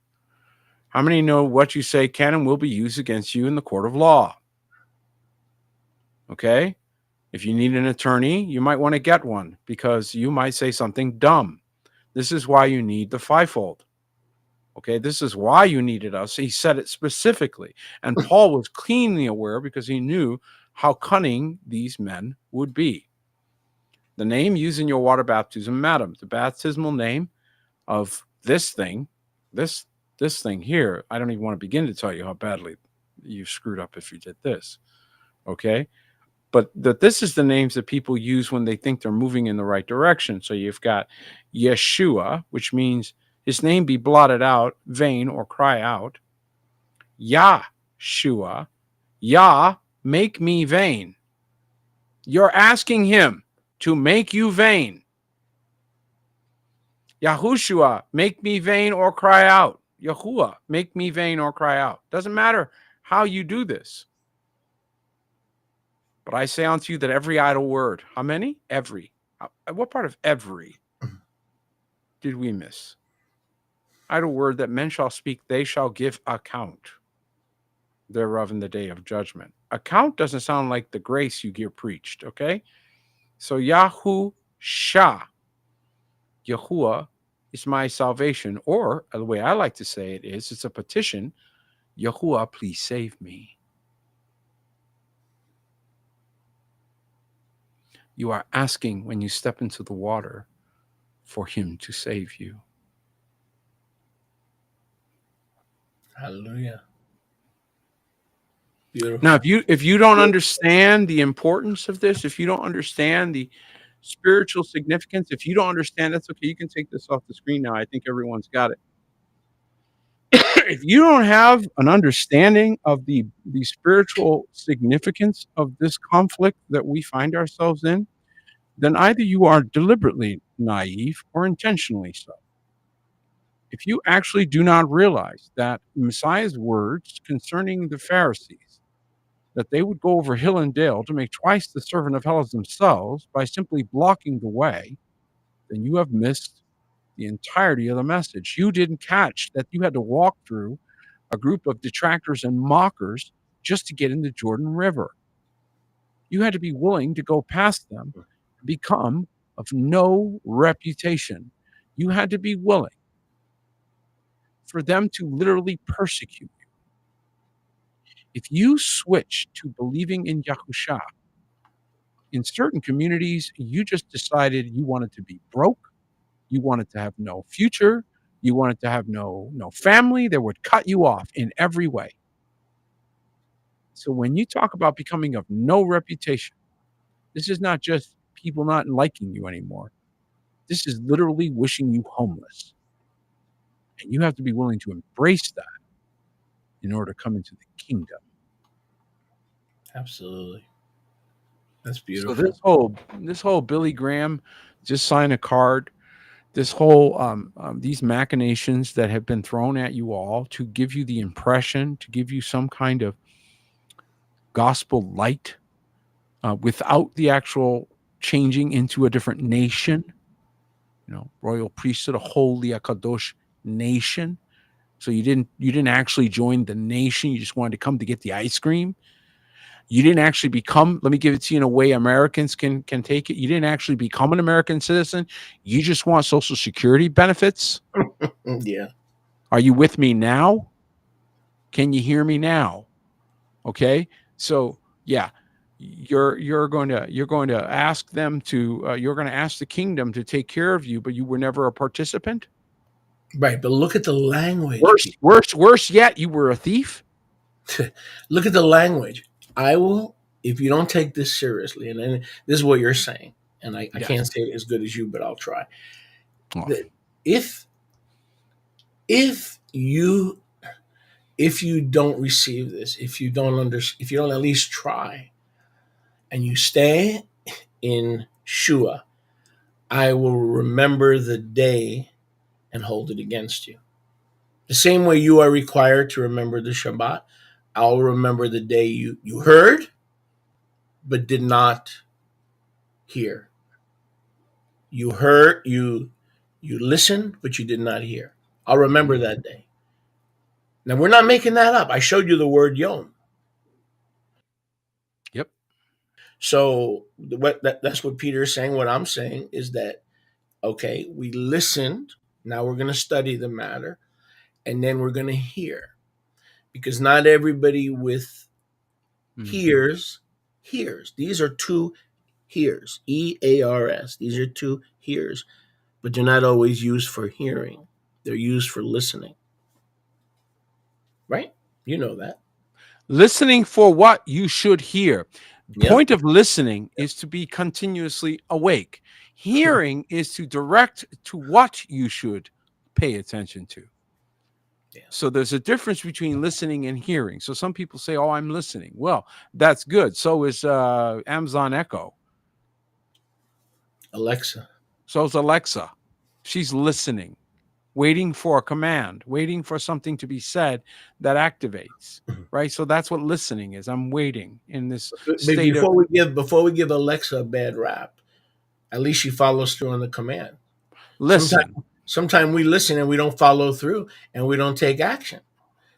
How many know what you say can and will be used against you in the court of law? Okay? If you need an attorney, you might want to get one because you might say something dumb. This is why you need the fivefold. Okay? This is why you needed us. He said it specifically. And Paul was keenly aware because he knew how cunning these men would be. The name used in your water baptism, madam, the baptismal name of this thing, this thing here, I don't even want to begin to tell you how badly you screwed up if you did this. Okay? But this is the names that people use when they think they're moving in the right direction. So you've got Yeshua, which means his name be blotted out, vain, or cry out. Yahshua, Yah, make me vain. You're asking him to make you vain. Yahushua, make me vain or cry out. Yahuwah, make me vain or cry out. Doesn't matter how you do this. But I say unto you that every idle word, how many? Every. What part of every did we miss? Idle word that men shall speak, they shall give account thereof in the day of judgment. Account doesn't sound like the grace you hear preached, okay? So Yahusha, Yahuwah, is my salvation. Or the way I like to say it is, it's a petition. Yahuwah, please save me. You are asking when you step into the water for him to save you. Hallelujah. Beautiful. Now, if you don't understand the importance of this, if you don't understand the spiritual significance, if you don't understand, that's okay. You can take this off the screen now. I think everyone's got it. If you don't have an understanding of the spiritual significance of this conflict that we find ourselves in, then either you are deliberately naive or intentionally so. If you actually do not realize that Messiah's words concerning the Pharisees, that they would go over hill and dale to make twice the servant of hell as themselves by simply blocking the way, then you have missed the entirety of the message. You didn't catch that you had to walk through a group of detractors and mockers just to get in the Jordan River. You had to be willing to go past them, become of no reputation. You had to be willing for them to literally persecute you. If you switch to believing in Yahusha, in certain communities, you just decided you wanted to be broke, you wanted to have no future, you wanted to have no family, they would cut you off in every way. So when you talk about becoming of no reputation, this is not just people not liking you anymore. This is literally wishing you homeless. And you have to be willing to embrace that in order to come into the kingdom. Absolutely. That's beautiful. So this whole Billy Graham, just sign a card, this whole these machinations that have been thrown at you all to give you the impression, to give you some kind of gospel light without the actual changing into a different nation, royal priesthood, a holy, a kadosh nation. So you didn't actually join the nation. You just wanted to come to get the ice cream. You didn't actually become, let me give it to you in a way Americans can take it. You didn't actually become an American citizen. You just want Social Security benefits. Yeah. Are you with me now? Can you hear me now? Okay. So yeah, you're going to ask them to you're going to ask the kingdom to take care of you, but you were never a participant. Right. But look at the language, Worse, Pete. worse yet, you were a thief. Look at the language. I will, if you don't take this seriously, and then this is what you're saying, and I Yes. can't say it as good as you, but I'll try. Oh, That if if you if you don't receive this, if you don't if you don't at least try, and you stay in Shua, I will remember the day and hold it against you. The same way you are required to remember the Shabbat, I'll remember the day you heard but did not hear. You heard, you listened, but you did not hear. I'll remember that day. Now we're not making that up. I showed you the word yom. yep. So that's what Peter is saying. What I'm saying is that okay, we listened. Now we're going to study the matter, and then we're going to hear, because not everybody with hears. These are two hears. EARS. These are two hears, but they're not always used for hearing. They're used for listening. Right? You know that. Listening for what you should hear. Yep. Point of listening is to be continuously awake. Hearing is to direct to what you should pay attention to. Yeah. So there's a difference between listening and hearing. So some people say, "Oh, I'm listening." Well, that's good. So is Amazon Echo. Alexa. So is Alexa. She's listening, waiting for a command, waiting for something to be said that activates. Right. So that's what listening is. I'm waiting in this But state of before we give Alexa a bad rap, at least she follows through on the command. listen. Sometimes we listen and we don't follow through and we don't take action.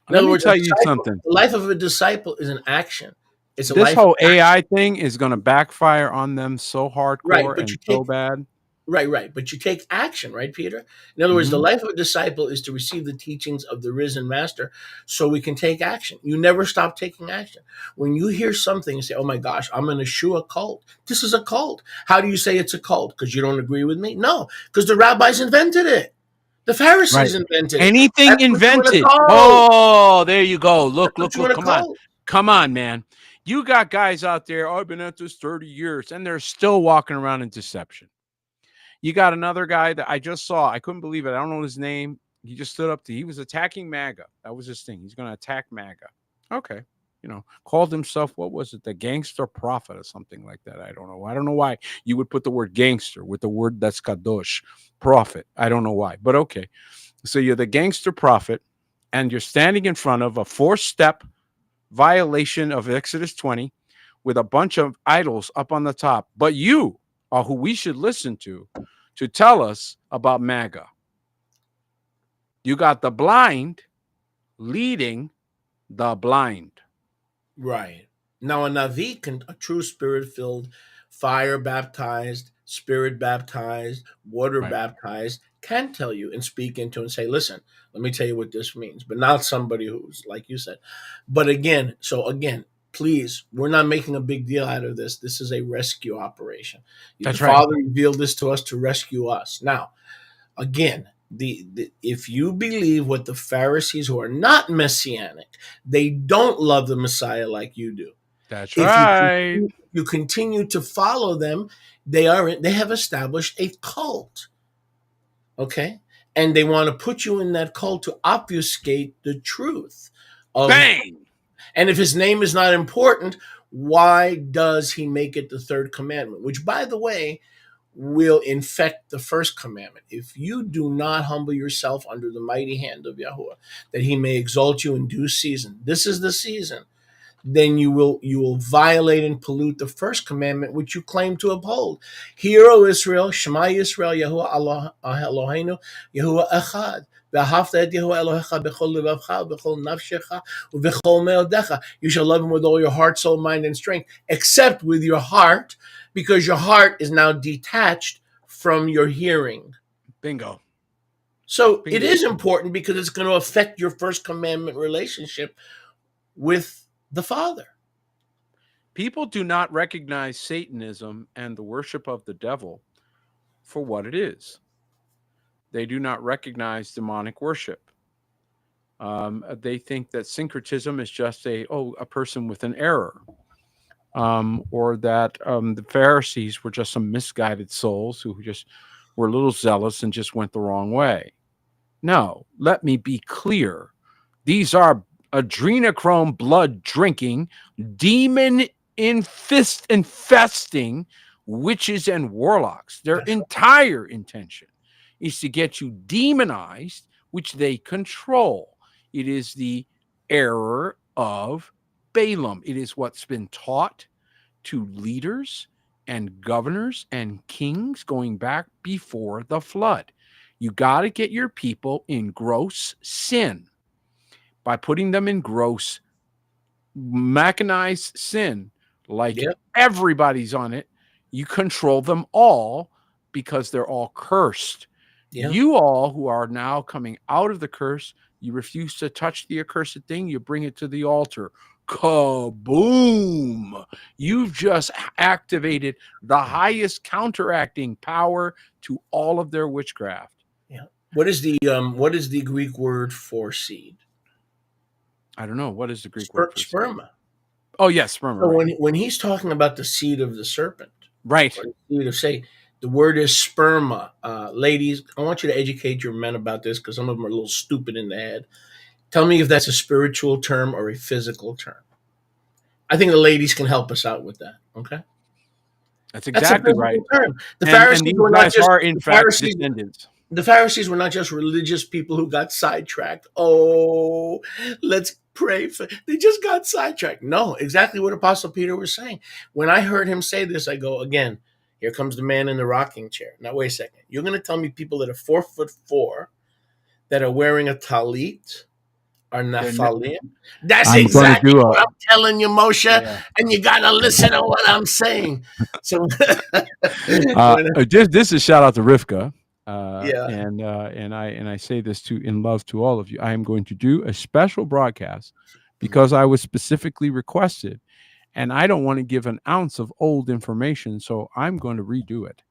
In Let other me words, tell you something. the life of a disciple is an action. It's a This life of whole action. AI thing is going to backfire on them so Right, hardcore but and you so take bad. right, but you take action, right, Peter? In other words, the Mhm. life of a disciple is to receive the teachings of the risen master so we can take action. You never stop taking action. When you hear something and say, oh my gosh, I'm in a Shua cult. This is a cult. How do you say it's a cult? Because you don't agree with me? No, because the rabbis invented it. The Right. Pharisees invented it. Anything That put you in a invented. cult. Oh, there you go. That Look, put look, you in look. a Come on. cult. Come on, man. You got guys out there, oh, I've been at this 30 years, and they're still walking around in deception. You got another guy that I just saw. I couldn't believe it. I don't know his name. He just stood up to, he was attacking MAGA. That was his thing. He's going to attack MAGA. Okay. Called himself, what was it? The gangster prophet or something like that. I don't know. I don't know why you would put the word gangster with the word that's kadosh, prophet. I don't know why, but okay. So you're the gangster prophet, and you're standing in front of a 4-step violation of Exodus 20 with a bunch of idols up on the top. But you are who we should listen to tell us about MAGA. You got the blind leading the blind. Right. Now, a Navi a true spirit filled, fire baptized, spirit baptized, water Right. baptized, can tell you and speak into and say, listen, let me tell you what this means, but not somebody who's, like you said. But again, please, we're not making a big deal out of this. This is a rescue operation. That's the right. Father revealed this to us to rescue us. Now, again, if you believe what the Pharisees, who are not messianic, they don't love the Messiah like you do. That's If right. you continue to follow them, they have established a cult. Okay? And they want to put you in that cult to obfuscate the truth of Bang. And if his name is not important, why does he make it the third commandment? Which, by the way, will infect the first commandment. If you do not humble yourself under the mighty hand of Yahuwah, that he may exalt you in due season, this is the season, then you will violate and pollute the first commandment which you claim to uphold. Hear, O Israel, Shema Yisrael, Yahuwah Allah Eloheinu, Yahuwah Echad. You shall love him with all your heart, soul, mind, and strength, except with your heart, because your heart is now detached from your hearing. Bingo. So it Bingo. is important because it's going to affect your first commandment relationship with the Father. People do not recognize Satanism and the worship of the devil for what it is. They do not recognize demonic worship. They think that syncretism is just a person with an error, or that the Pharisees were just some misguided souls who just were a little zealous and just went the wrong way. No, let me be clear. These are adrenochrome blood drinking, demon infesting witches and warlocks. Their entire intention is to get you demonized, which they control. It is the error of Balaam. It is what's been taught to leaders and governors and kings going back before the flood. You got to get your people in gross sin. By putting them in gross, mechanized sin, like Yep. everybody's on it, you control them all because they're all cursed. Yeah. You all who are now coming out of the curse, you refuse to touch the accursed thing, you bring it to the altar. Kaboom! You've just activated the highest counteracting power to all of their witchcraft. What is the Greek word for seed? I don't know. What is the Greek word for seed? Sperma. Oh, yes, sperma. So Right. when he's talking about the seed of the serpent, Right. or the seed of Satan, the word is sperma. Ladies, I want you to educate your men about this because some of them are a little stupid in the head. Tell me if that's a spiritual term or a physical term. I think the ladies can help us out with that. Okay, That's that's a exactly physical right. term. The And Pharisees these were not guys just are, in the fact, Pharisees. descendants. The Pharisees were not just religious people who got sidetracked. Oh, let's pray for. They just got sidetracked. No, exactly what Apostle Peter was saying. When I heard him say this, I go again. Here comes the man in the rocking chair. Now wait a second. You're going to tell me people that are 4'4" that are wearing a talit are Nephilim? That's I'm gonna exactly do a- what I'm telling you, Moshe. Yeah. And you got to listen to what I'm saying. So, This is shout out to Rivka. Yeah. And I say this in love to all of you. I am going to do a special broadcast because I was specifically requested, and I don't want to give an ounce of old information, so I'm going to redo it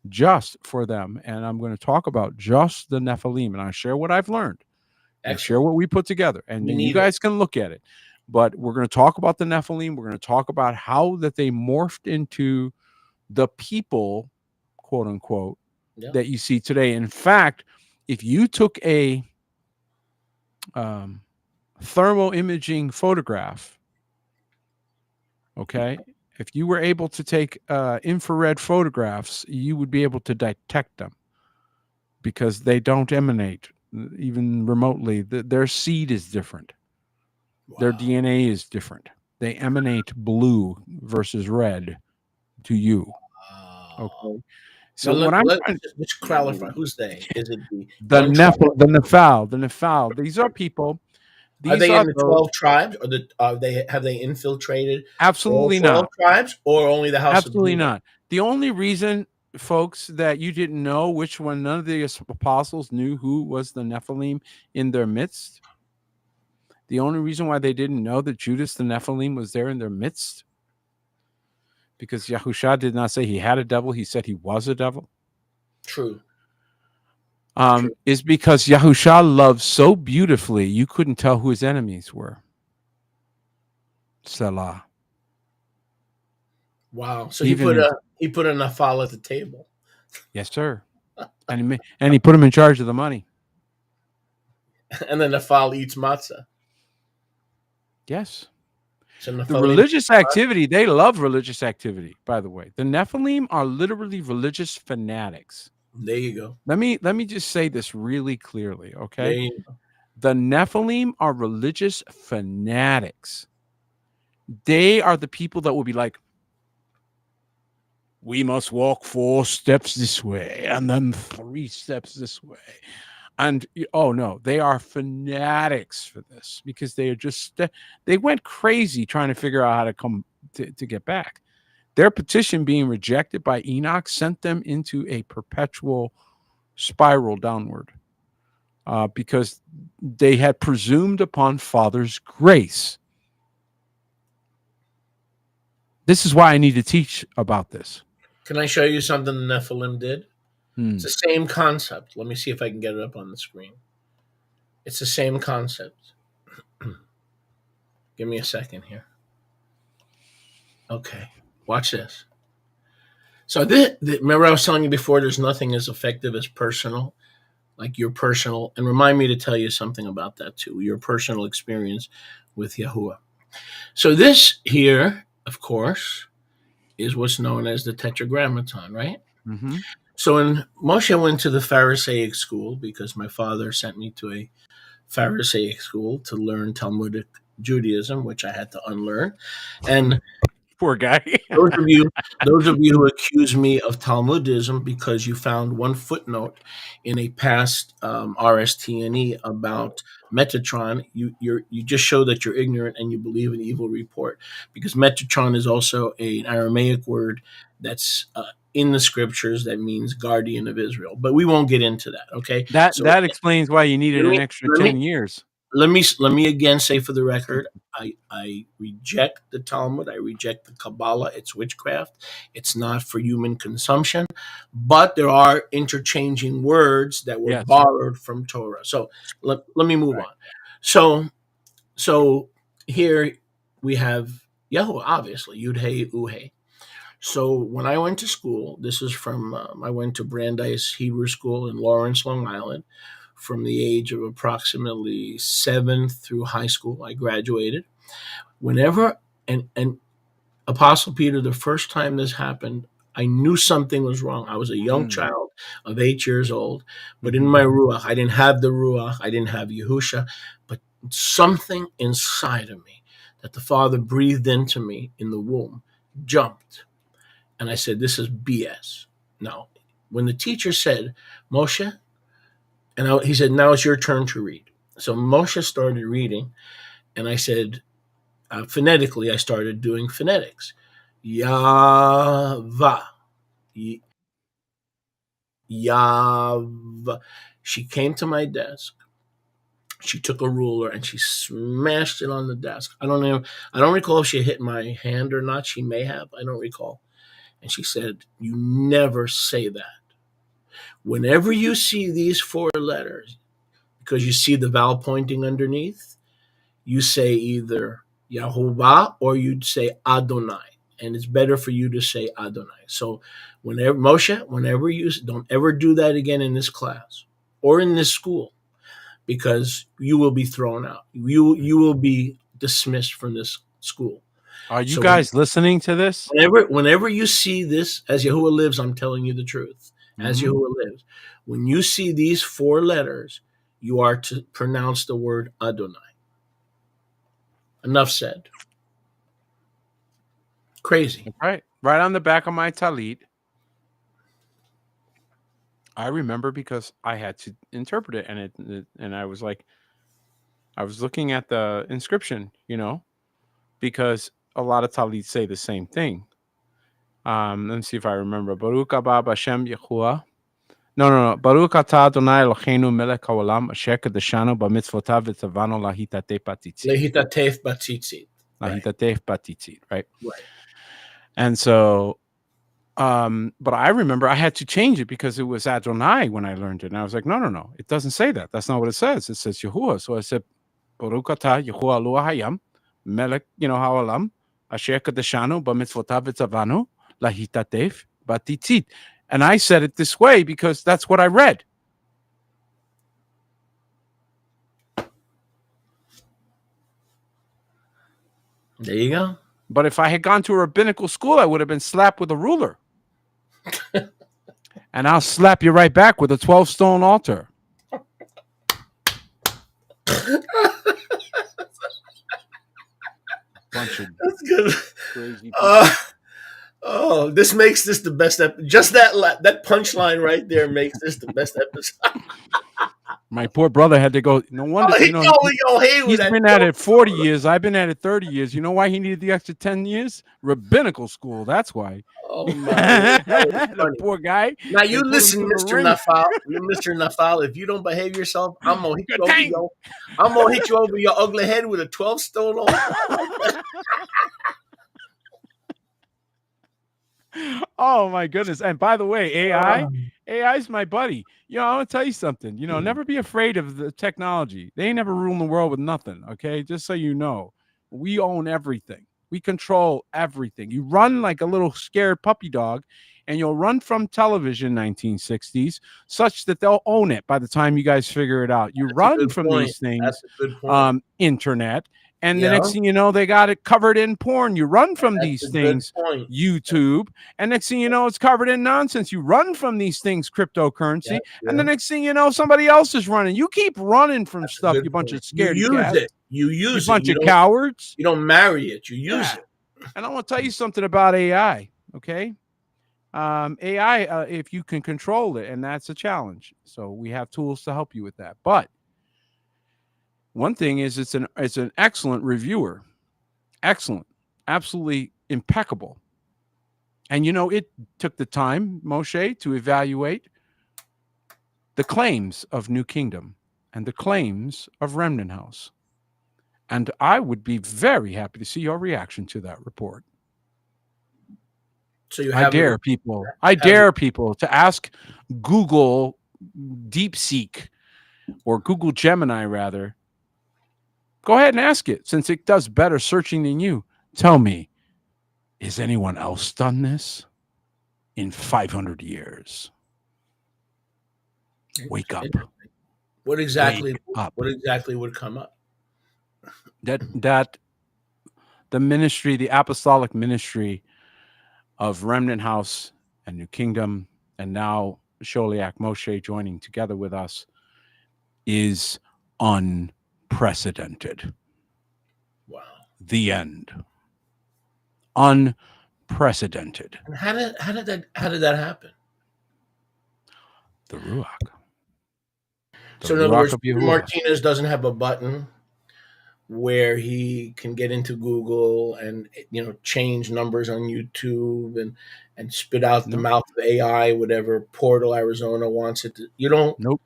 just for them, and I'm going to talk about just the Nephilim, and I share what I've learned and share Excellent. what we put together, and We then you need it. guys can look at it. But we're going to talk about the Nephilim. We're going to talk about how that they morphed into the people, quote unquote, Yeah. that you see today. In fact, if you took a thermal imaging photograph, okay, if you were able to take infrared photographs, you would be able to detect them because they don't emanate even remotely. Their seed is different. Their Wow. DNA is different. They emanate blue versus red to you. Okay. So Now, what I'm trying, let's clarify. Who's they? Is it the one tribe? Nephal. These are people. Are These they are in the those, 12 tribes, or have they infiltrated absolutely all 12 not. tribes, or only the house Absolutely of Judah? not. The only reason, folks, that you didn't know which one, none of the apostles knew who was the Nephilim in their midst. The only reason why they didn't know that Judas the Nephilim was there in their midst, because Yahusha did not say he had a devil, he said he was a devil. True. Is because Yahusha loved so beautifully, you couldn't tell who his enemies were. Selah. Wow. So Even he put a Nafal at the table. yes, sir. And he put him in charge of the money. And then Nafal eats matzah. Yes. So The Nephilim, religious activity, they love religious activity, by the way. The Nephilim are literally religious fanatics. there you go. Let me just say this really clearly, There okay? you go. The Nephilim are religious fanatics. They are the people that will be like, we must walk 4 steps this way and then 3 steps this way. And oh no, they are fanatics for this because they are just they went crazy trying to figure out how to come to get back. Their petition being rejected by Enoch sent them into a perpetual spiral downward. because they had presumed upon Father's grace. This is why I need to teach about this. Can I show you something the Nephilim did? It's the same concept. Let me see if I can get it up on the screen. It's the same concept. Give me a second here. Okay, watch this. So remember I was telling you before, there's nothing as effective as personal, like your personal, and remind me to tell you something about that too, your personal experience with Yahuwah. So this here, of course, is what's known as the Tetragrammaton, right? Mm-hmm. So when Moshe went to the Pharisaic school, because my father sent me to a Pharisaic school to learn Talmudic Judaism, which I had to unlearn. And Poor guy. those of you who accuse me of Talmudism because you found one footnote in a past RST&E about Metatron, you just show that you're ignorant and you believe an evil report, because Metatron is also an Aramaic word that's in the scriptures that means guardian of Israel. But we won't get into that. Okay, That explains why you needed an extra 10 years. Let me again say for the record, I reject the Talmud. I reject the Kabbalah. It's witchcraft. It's not for human consumption. But there are interchanging words that were borrowed from Torah. So let me move on. So here we have Yahuwah, obviously, Yud Hey Uhe. So when I went to school, this is from, I went to Brandeis Hebrew School in Lawrence, Long Island. From the age of approximately 7 through high school, I graduated. Whenever, and Apostle Peter, the first time this happened, I knew something was wrong. I was a young child of 8 years old, but in my Ruach, I didn't have the Ruach, I didn't have Yehusha, but something inside of me that the Father breathed into me in the womb jumped. And I said, this is BS. Now, when the teacher said, Moshe, and he said, now it's your turn to read. So Moshe started reading, and I said, phonetically, I started doing phonetics. Yava. Yav. She came to my desk. She took a ruler and she smashed it on the desk. I don't recall if she hit my hand or not. She may have. I don't recall. And she said, you never say that. Whenever you see these 4 letters, because you see the vowel pointing underneath, you say either Yahuwah or you'd say Adonai. And it's better for you to say Adonai. So whenever you don't ever do that again in this class or in this school, because you will be thrown out. You will be dismissed from this school. Are you guys listening to this? Whenever you see this, as Yahuwah lives, I'm telling you the truth. As Yahuwah lives, when you see these 4 letters, you are to pronounce the word Adonai. Enough said. Crazy. Right on the back of my talit. I remember because I had to interpret it, and I was like, I was looking at the inscription, because a lot of talits say the same thing. Let me see if I remember. Baruch haba Hashem Yahuwah. No. Baruch atah Adonai Eloheinu melech haolam asher kadeshanu b'mitzvotav v'tzavanu lahitatef batitzit. Lahitatef batitzit. Lahitatef batitzit, right? And so, but I remember I had to change it because it was Adonai when I learned it. And I was like, no. It doesn't say that. That's not what it says. It says Yahuwah. So I said, Baruch atah Yahuwah Eloah hayam melech haolam asher kadeshanu b'mitzvotav v'tzavanu lahitatef batitzit. And I said it this way because that's what I read. There you go. But if I had gone to a rabbinical school, I would have been slapped with a ruler. And I'll slap you right back with a 12-stone altar. Bunch of That's good. Crazy people. This makes this the best episode. Just that punchline right there makes this the best episode. My poor brother had to go. No wonder, Oh, yo, hey, with he's that been at it 40 12 years. I've been at it 30 years. You know why he needed the extra 10 years? Rabbinical school. That's why. Oh my, that was The funny. poor guy. Now They you put him listen, through the Mr. ringer. Nafal. You, Mr. Nafal, if you don't behave yourself, I'm gonna hit you over Dang. your, I'm gonna hit you over your ugly head with a 12-stone on. Oh my goodness. And by the way, AI Um, is my buddy. You know, I want to tell you something. You know, never be afraid of the technology. They ain't never ruling the world with nothing. Okay. Just so you know, we own everything. We control everything. You run like a little scared puppy dog, and you'll run from television 1960s such that they'll own it by the time you guys figure it out. You That's a run good from point. these things, That's a good point. internet, and the Yeah, next thing you know, they got it covered in porn. You run from that's these a good things, point. YouTube, and next thing you know, it's covered in nonsense. You run from these things, cryptocurrency, Yeah, and the yeah. next thing you know, somebody else is running. You keep running from That's a stuff, good you bunch point. of You scaredy use cats, it. You you use it. bunch of cowards. You don't marry it. You use Yeah. it. And I want to tell you something about AI. Okay. AI, if you can control it, and that's a challenge. So we have tools to help you with that. But one thing is, it's an excellent reviewer, excellent, absolutely impeccable. And you know, it took the time, Moshe, to evaluate the claims of New Kingdom and the claims of Remnant House. And I would be very happy to see your reaction to that report. So you I have dare people. I dare people to ask Google DeepSeek or Google Gemini, rather. Go ahead and ask it, since it does better searching than you. Tell me, has anyone else done this in 500 years? Wake up. What exactly? Wake up. What exactly would come up? That the ministry, the apostolic ministry of Remnant House and New Kingdom, and now Sholiak Moshe joining together with us, is unprecedented. Wow. The end. Unprecedented. And how did that happen? The Ruach. So in other words, Martinez doesn't have a button where he can get into Google and change numbers on YouTube and spit out the mouth of AI, whatever Portal Arizona wants it to. You don't. Nope.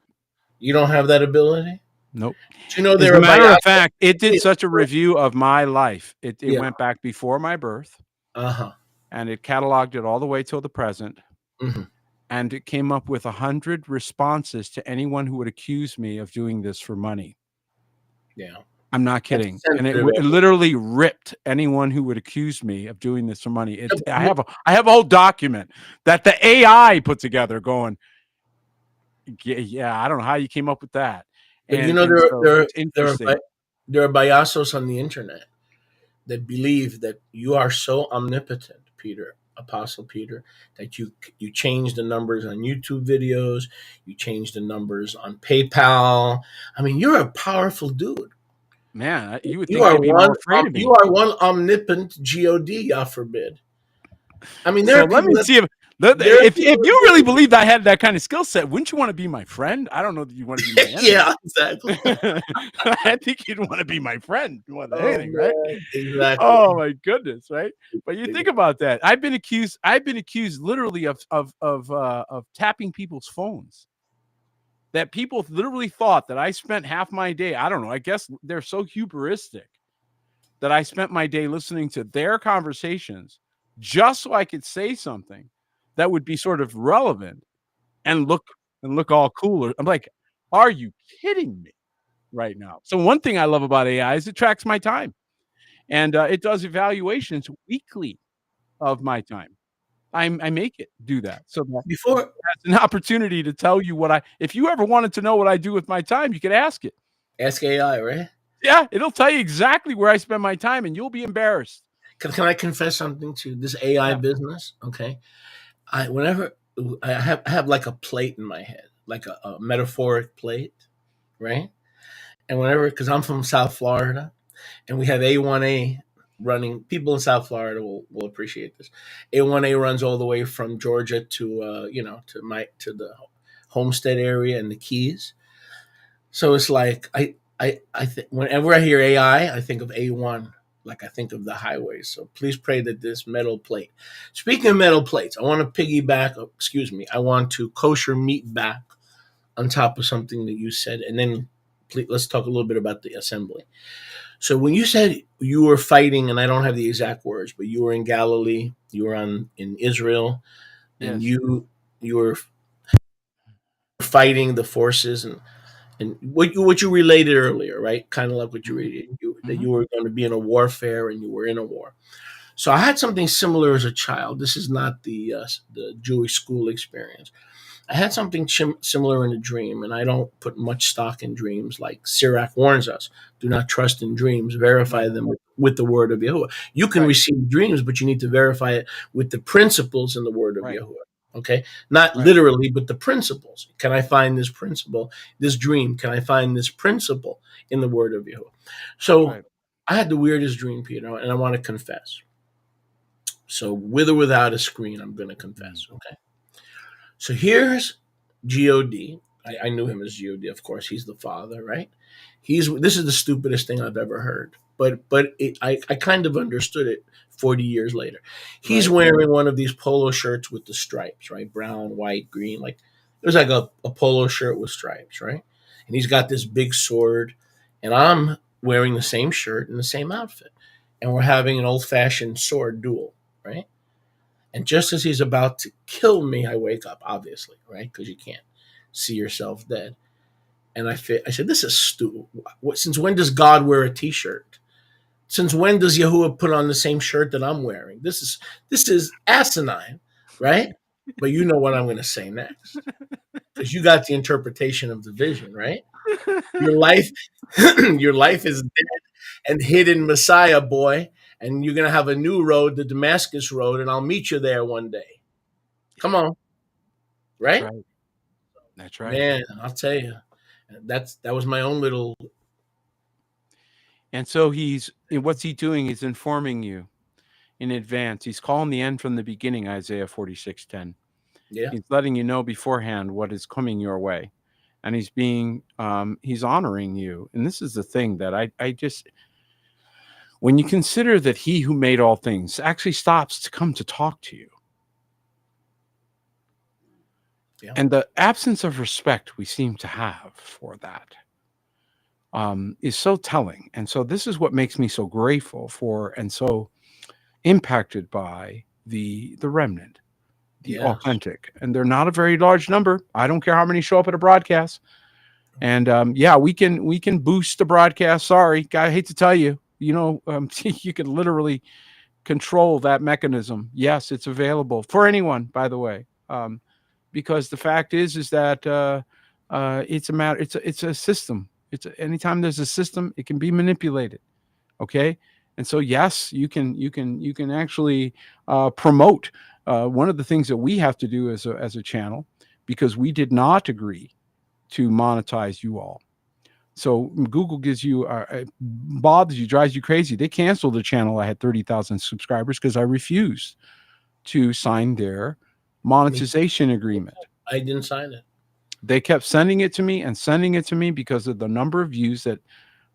You don't have that ability. Nope. Do you know as a matter of fact, it did such a review of my life. It went back before my birth. And it cataloged it all the way till the present. Mm-hmm. And it came up with 100 responses to anyone who would accuse me of doing this for money. Yeah. I'm not kidding. And it literally ripped anyone who would accuse me of doing this for money. I have a whole document that the AI put together going, yeah, I don't know how you came up with that. But and, there are biasos on the internet that believe that you are so omnipotent, Apostle Peter, that you change the numbers on YouTube videos, you change the numbers on PayPal. I mean, you're a powerful dude. Man, you would think I'd be more afraid of me. You are one omnipotent God, God forbid. I mean, let me see if you really believed I had that kind of skill set, wouldn't you want to be my friend? I don't know that you want to be my enemy. Yeah, exactly. I think you'd want to be my friend more than anything, right? Exactly. Oh my goodness, right? But you think about that. I've been accused literally of tapping people's phones. That people literally thought that I spent half my day. I don't know. I guess they're so hubristic that I spent my day listening to their conversations just so I could say something that would be sort of relevant and look all cooler. I'm like, are you kidding me right now? So one thing I love about AI is it tracks my time, and it does evaluations weekly of my time. I make it do that. So before that's an opportunity to tell you if you ever wanted to know what I do with my time, you could ask it. Ask AI, right? Yeah, it'll tell you exactly where I spend my time, and you'll be embarrassed. Can I confess something to this AI business? Okay. Whenever I have like a plate in my head, like a metaphoric plate, right? And whenever, because I'm from South Florida, and we have A1A running. People in South Florida will appreciate this. A1A runs all the way from Georgia to to the Homestead area and the Keys. So it's like I think whenever I hear AI, I think of A1, like I think of the highway. So please pray that this metal plate. Speaking of metal plates, I want to piggyback. Excuse me. I want to kosher meat back on top of something that you said, and then please, let's talk a little bit about the assembly. So when you said you were fighting, and I don't have the exact words, but you were in Galilee, you were in Israel, and Yes. you were fighting the forces, and what you related earlier, right? Kind of like what you related, that Mhm. you were going to be in a warfare and you were in a war. So I had something similar as a child. This is not the Jewish school experience. I had something similar in a dream, and I don't put much stock in dreams. Like Sirach warns us, do not trust in dreams, verify Right. them with the word of Yahuwah. You can Right. receive dreams, but you need to verify it with the principles in the word of Right. Yahuwah. Okay? Not Right. literally, but the principles. Can I find this principle, this dream? Can I find this principle in the word of Yahuwah? That's So right. I had the weirdest dream, Peter, and I want to confess. So with or without a screen, I'm going to Mm. confess. Okay. So here's God. I knew him as God, of course. He's the father, right? This is the stupidest thing I've ever heard, I kind of understood it 40 years later. He's Right. wearing one of these polo shirts with the stripes, right? Brown, white, green, like it was like a polo shirt with stripes, right? And he's got this big sword, and I'm wearing the same shirt and the same outfit, and we're having an old fashioned sword duel, right? And just as he's about to kill me, I wake up, obviously, right? Because you can't see yourself dead. And I said, this is stupid. Since when does God wear a T-shirt? Since when does Yahuwah put on the same shirt that I'm wearing? This is asinine, right? But you know what I'm going to say next, because you got the interpretation of the vision, right? Your life, your life is dead and hid in Messiah, boy, and you're going to have a new road, the Damascus road, and I'll meet you there one day. Come on, That's right? right. That's right. Man, I'll tell you, that was my own little. And so what's he doing? He's informing you in advance. He's calling the end from the beginning, Isaiah 46:10. Yeah. He's letting you know beforehand what is coming your way. And he's honoring you. And this is the thing that I just, when you consider that he who made all things actually stops to come to talk to you. Yeah. And the absence of respect we seem to have for that is so telling. And so this is what makes me so grateful for and so impacted by the remnant, the Yes. authentic. And they're not a very large number. I don't care how many show up at a broadcast. And we can boost the broadcast. Sorry, I hate to tell you, you can literally control that mechanism. Yes, it's available for anyone, by the way. Because the fact is that it's a matter. It's a system. Anytime there's a system, it can be manipulated. Okay, and so yes, you can actually promote. One of the things that we have to do as a channel, because we did not agree to monetize you all. So Google gives you bothers you, drives you crazy. They canceled the channel. I had 30,000 subscribers because I refused to sign their monetization agreement. I didn't sign it. They kept sending it to me and sending it to me because of the number of views that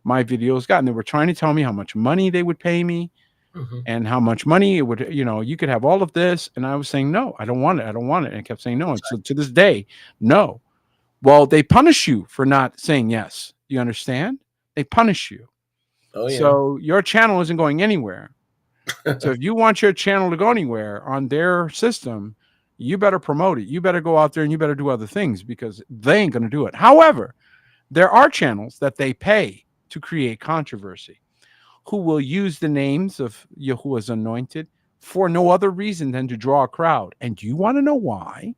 my videos got. And they were trying to tell me how much money they would pay me Mm-hmm. and how much money it would, you could have all of this. And I was saying, no, I don't want it. I don't want it. And I kept saying no. And so to this day, no. Well, they punish you for not saying yes. You understand? They punish you. Oh yeah. So your channel isn't going anywhere. So if you want your channel to go anywhere on their system, you better promote it. You better go out there and you better do other things because they ain't going to do it. However, there are channels that they pay to create controversy who will use the names of Yahuwah's anointed for no other reason than to draw a crowd. And do you want to know why?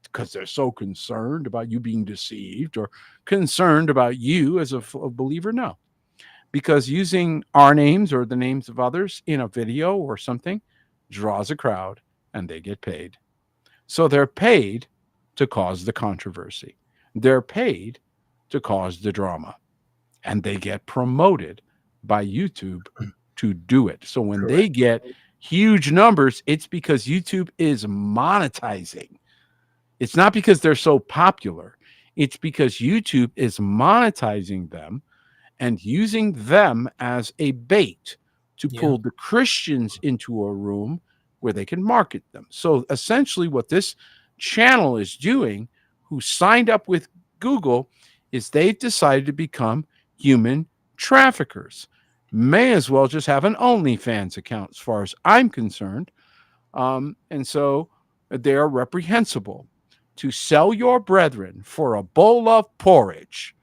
Because they're so concerned about you being deceived or concerned about you as a believer? No. Because using our names or the names of others in a video or something draws a crowd and they get paid. So they're paid to cause the controversy. They're paid to cause the drama. And they get promoted by YouTube to do it. So when they get huge numbers, it's because YouTube is monetizing. It's not because they're so popular. It's because YouTube is monetizing them and using them as a bait to Yeah. pull the Christians into a room where they can market them. So essentially, what this channel is doing, who signed up with Google, is they've decided to become human traffickers. May as well just have an OnlyFans account, as far as I'm concerned. And so they are reprehensible. To sell your brethren for a bowl of porridge,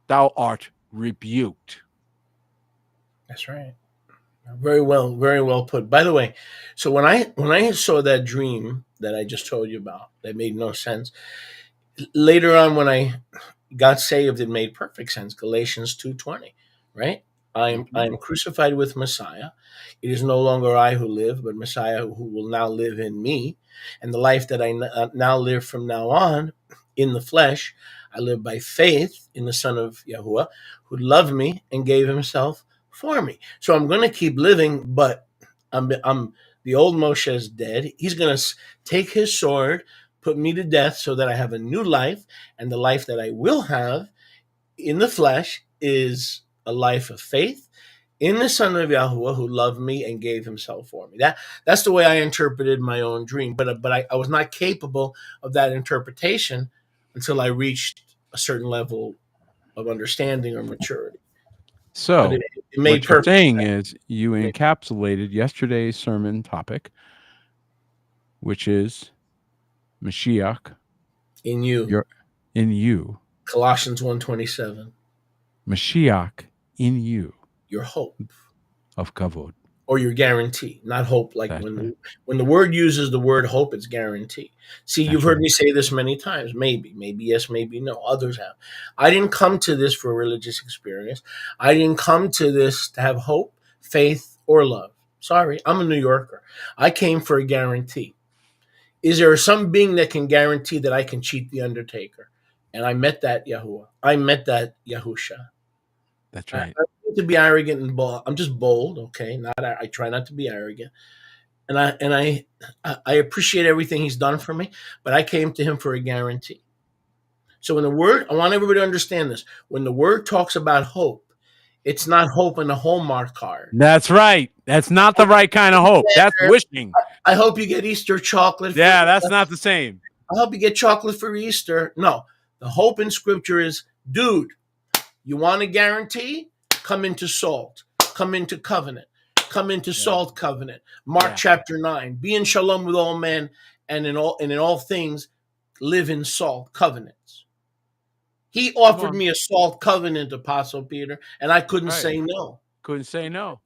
thou art rebuked. That's right. Very well put. By the way, so when I saw that dream that I just told you about, that made no sense. Later on, when I got saved, it made perfect sense. Galatians 2:20, right? I am crucified with Messiah. It is no longer I who live, but Messiah who will now live in me. And the life that I now live from now on in the flesh, I live by faith in the Son of Yahuwah, who loved me and gave himself for me. So I'm going to keep living, but I'm the old Moshe is dead. He's going to take his sword, put me to death so that I have a new life, and the life that I will have in the flesh is a life of faith in the Son of Yahuwah who loved me and gave himself for me. That's the way I interpreted my own dream. But I was not capable of that interpretation until I reached a certain level of understanding or maturity. So But it made what you're perfect saying sense. is you encapsulated yesterday's sermon topic, which is Mashiach In you. you're in you. Colossians 1:27. Mashiach in you Your hope of kavod. or your guarantee, not hope. Like That's right. when the word uses the word hope, it's guarantee. See, That's you've heard right. me say this many times. Maybe yes, maybe no. Others have. I didn't come to this for a religious experience. I didn't come to this to have hope, faith, or love. Sorry, I'm a New Yorker. I came for a guarantee. Is there some being that can guarantee that I can cheat the Undertaker? And I met that Yahuwah. I met that Yahusha. That's I right. don't need to be arrogant and bold. I'm just bold, okay? I try not to be arrogant, and I appreciate everything he's done for me. But I came to him for a guarantee. So when the word, I want everybody to understand this. When the word talks about hope, it's not hope in a Hallmark card. That's right. That's not the right kind of hope. That's wishing. I hope you get Easter chocolate. Yeah, that's not the same. I hope you get chocolate for Easter. No, the hope in Scripture is, dude, you want a guarantee? Come into salt. Come into covenant. Come into salt covenant. Mark chapter 9. Be in shalom with all men, and in all things live in salt covenants. He offered me a salt covenant, Apostle Peter, and I couldn't say no. Couldn't say no.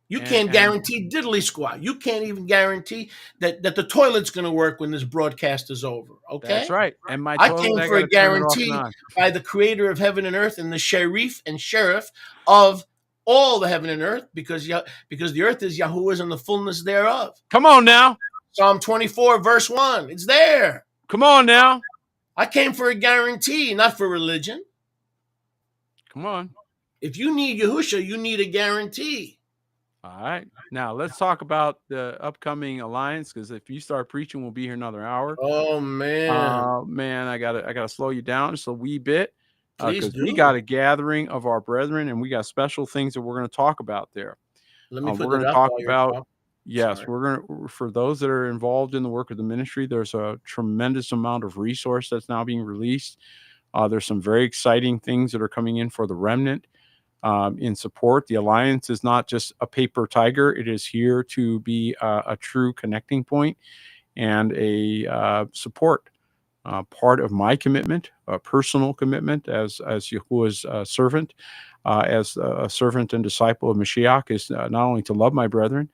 You can't guarantee diddly squat. You can't even guarantee that the toilet's going to work when this broadcast is over. Okay, That's right. And my I toilet, came I for a gotta turn it off guarantee and on. by the Creator of heaven and earth and the Sharif and Sheriff of all the heaven and earth, because the earth is Yahuwah's and the fullness thereof. Come on now. Psalm 24, verse 1. It's there. Come on now. I came for a guarantee, not for religion. Come on. If you need Yahusha, you need a guarantee. All right. Now let's talk about the upcoming alliance, because if you start preaching, we'll be here another hour. Oh man. Man, I gotta slow you down just a wee bit. Please Because we do. got a gathering of our brethren, and we got special things that we're going to talk about there. Let me put We're going it to up talk while you're about. talking. Yes, Sorry. we're going to, for those that are involved in the work of the ministry, there's a tremendous amount of resource that's now being released. There's some very exciting things that are coming in for the remnant in support. The alliance is not just a paper tiger. It is here to be a true connecting point and a support. Part of my commitment, a personal commitment as Yahuwah's servant, as a servant and disciple of Mashiach, is not only to love my brethren,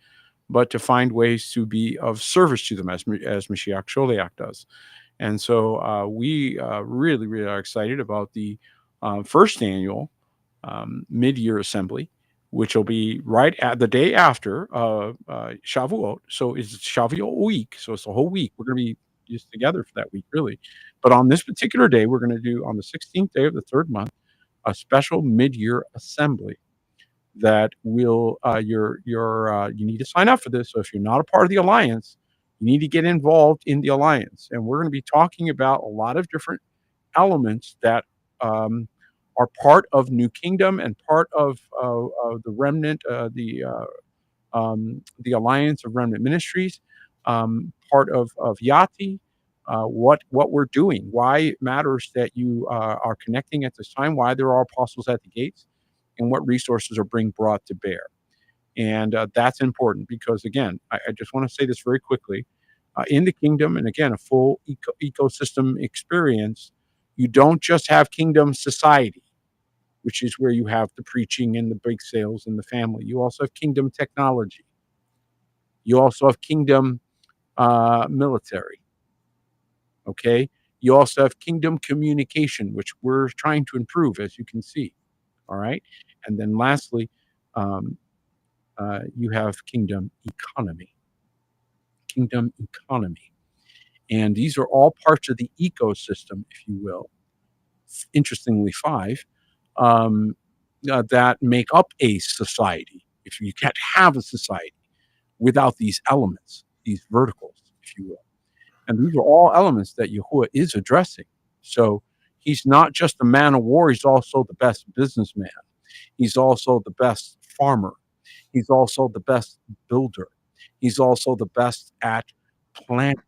but to find ways to be of service to them as Mashiach Sholiach does. And so we really, really are excited about the first annual mid-year assembly, which will be right at the day after Shavuot. So it's Shavuot week. So it's a whole week. We're going to be just together for that week, really. But on this particular day, we're going to do, on the 16th day of the third month, a special mid-year assembly that will you need to sign up for this. So if you're not a part of the alliance, you need to get involved in the alliance. And we're going to be talking about a lot of different elements that are part of New Kingdom and part of the remnant, the Alliance of Remnant Ministries, part of Yati, what we're doing, why it matters that you are connecting at this time, why there are apostles at the gates, and what resources are being brought to bear. And that's important because, again, I just want to say this very quickly. In the kingdom, and again, a full ecosystem experience, you don't just have kingdom society, which is where you have the preaching and the big sales and the family. You also have kingdom technology. You also have kingdom military. Okay. You also have kingdom communication, which we're trying to improve, as you can see. All right. And then lastly, you have kingdom economy. Kingdom economy. And these are all parts of the ecosystem, if you will. Interestingly, 5 that make up a society. If you can't have a society without these elements, these verticals, if you will. And these are all elements that Yahuwah is addressing. So he's not just a man of war, he's also the best businessman. He's also the best farmer. He's also the best builder. He's also the best at planning,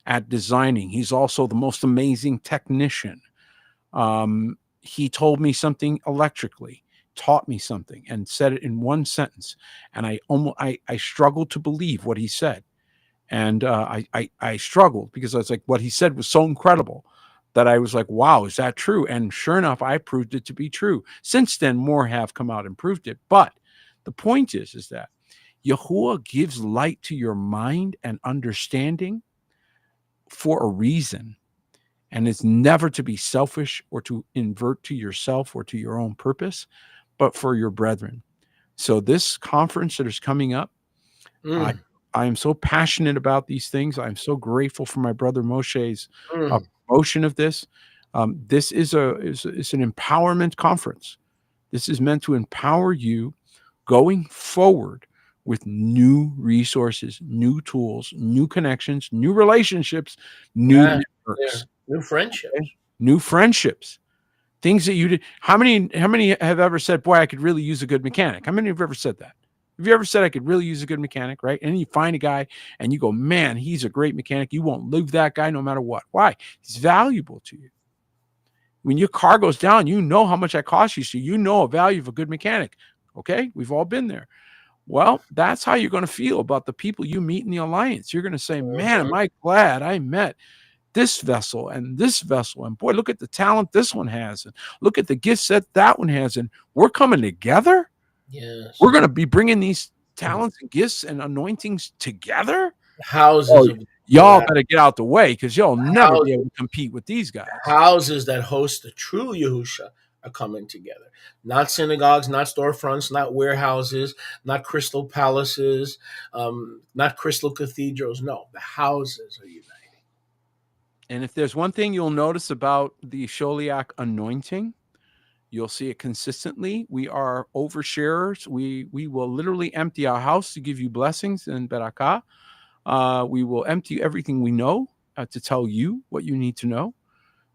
at designing. He's also the most amazing technician. He told me something electrically, taught me something, and said it in one sentence. And I struggled to believe what he said. And I struggled because I was like, what he said was so incredible that I was like, wow, is that true? And sure enough, I proved it to be true. Since then, more have come out and proved it. But the point is that Yahuwah gives light to your mind and understanding for a reason. And it's never to be selfish or to invert to yourself or to your own purpose, but for your brethren. So this conference that is coming up, I am so passionate about these things. I'm so grateful for my brother Moshe's promotion of this. This is an empowerment conference. This is meant to empower you going forward with new resources, new tools, new connections, new relationships, new networks. New friendships. Okay? New friendships. Things that you did. How many have ever said, boy, I could really use a good mechanic? How many have ever said that? Have you ever said I could really use a good mechanic, right? And you find a guy and you go, man, he's a great mechanic. You won't leave that guy no matter what. Why? He's valuable to you. When your car goes down, you know how much that costs you. So you know a value of a good mechanic. Okay? We've all been there. Well, that's how you're going to feel about the people you meet in the alliance. You're going to say, man, am I glad I met this vessel and this vessel. And boy, look at the talent this one has. And look at the gifts that one has. And we're coming together. Yes. We're going to be bringing these talents and gifts and anointings together. Houses. Y'all better get out the way because y'all never be able to compete with these guys. Houses that host the true Yahusha are coming together. Not synagogues, not storefronts, not warehouses, not crystal palaces, not crystal cathedrals. No, the houses are united. And if there's one thing you'll notice about the Sholiach anointing, you'll see it consistently. We are oversharers. We will literally empty our house to give you blessings and barakah. We will empty everything we know to tell you what you need to know.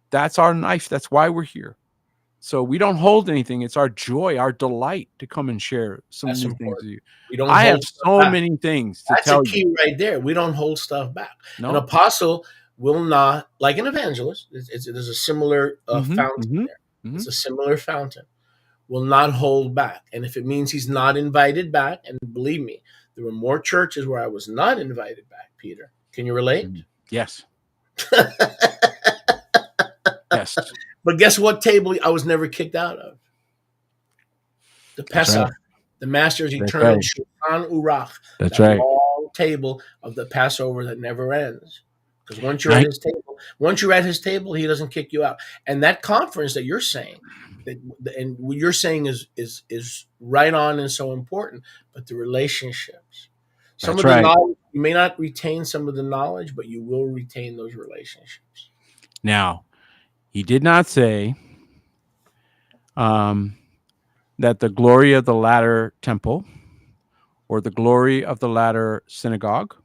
That's our knife. That's why we're here. So we don't hold anything. It's our joy, our delight to come and share some new things with you. I have so many things to tell you. That's a key right there. We don't hold stuff back. No. An apostle will not, like an evangelist, there's a similar fountain there. It's a similar fountain. Will not hold back. And if it means he's not invited back, and believe me, there were more churches where I was not invited back, Peter. Can you relate? Yes. Yes. But guess what table I was never kicked out of? The Pesach. Right. The Master's Eternal Shulchan Urach. That's right. Long table of the Passover that never ends. Because once you're at his table, he doesn't kick you out. And that conference that you're saying, and what you're saying is right on and so important, but the relationships. Some of the knowledge, you may not retain some of the knowledge, but you will retain those relationships. Now, he did not say that the glory of the latter temple or the glory of the latter synagogue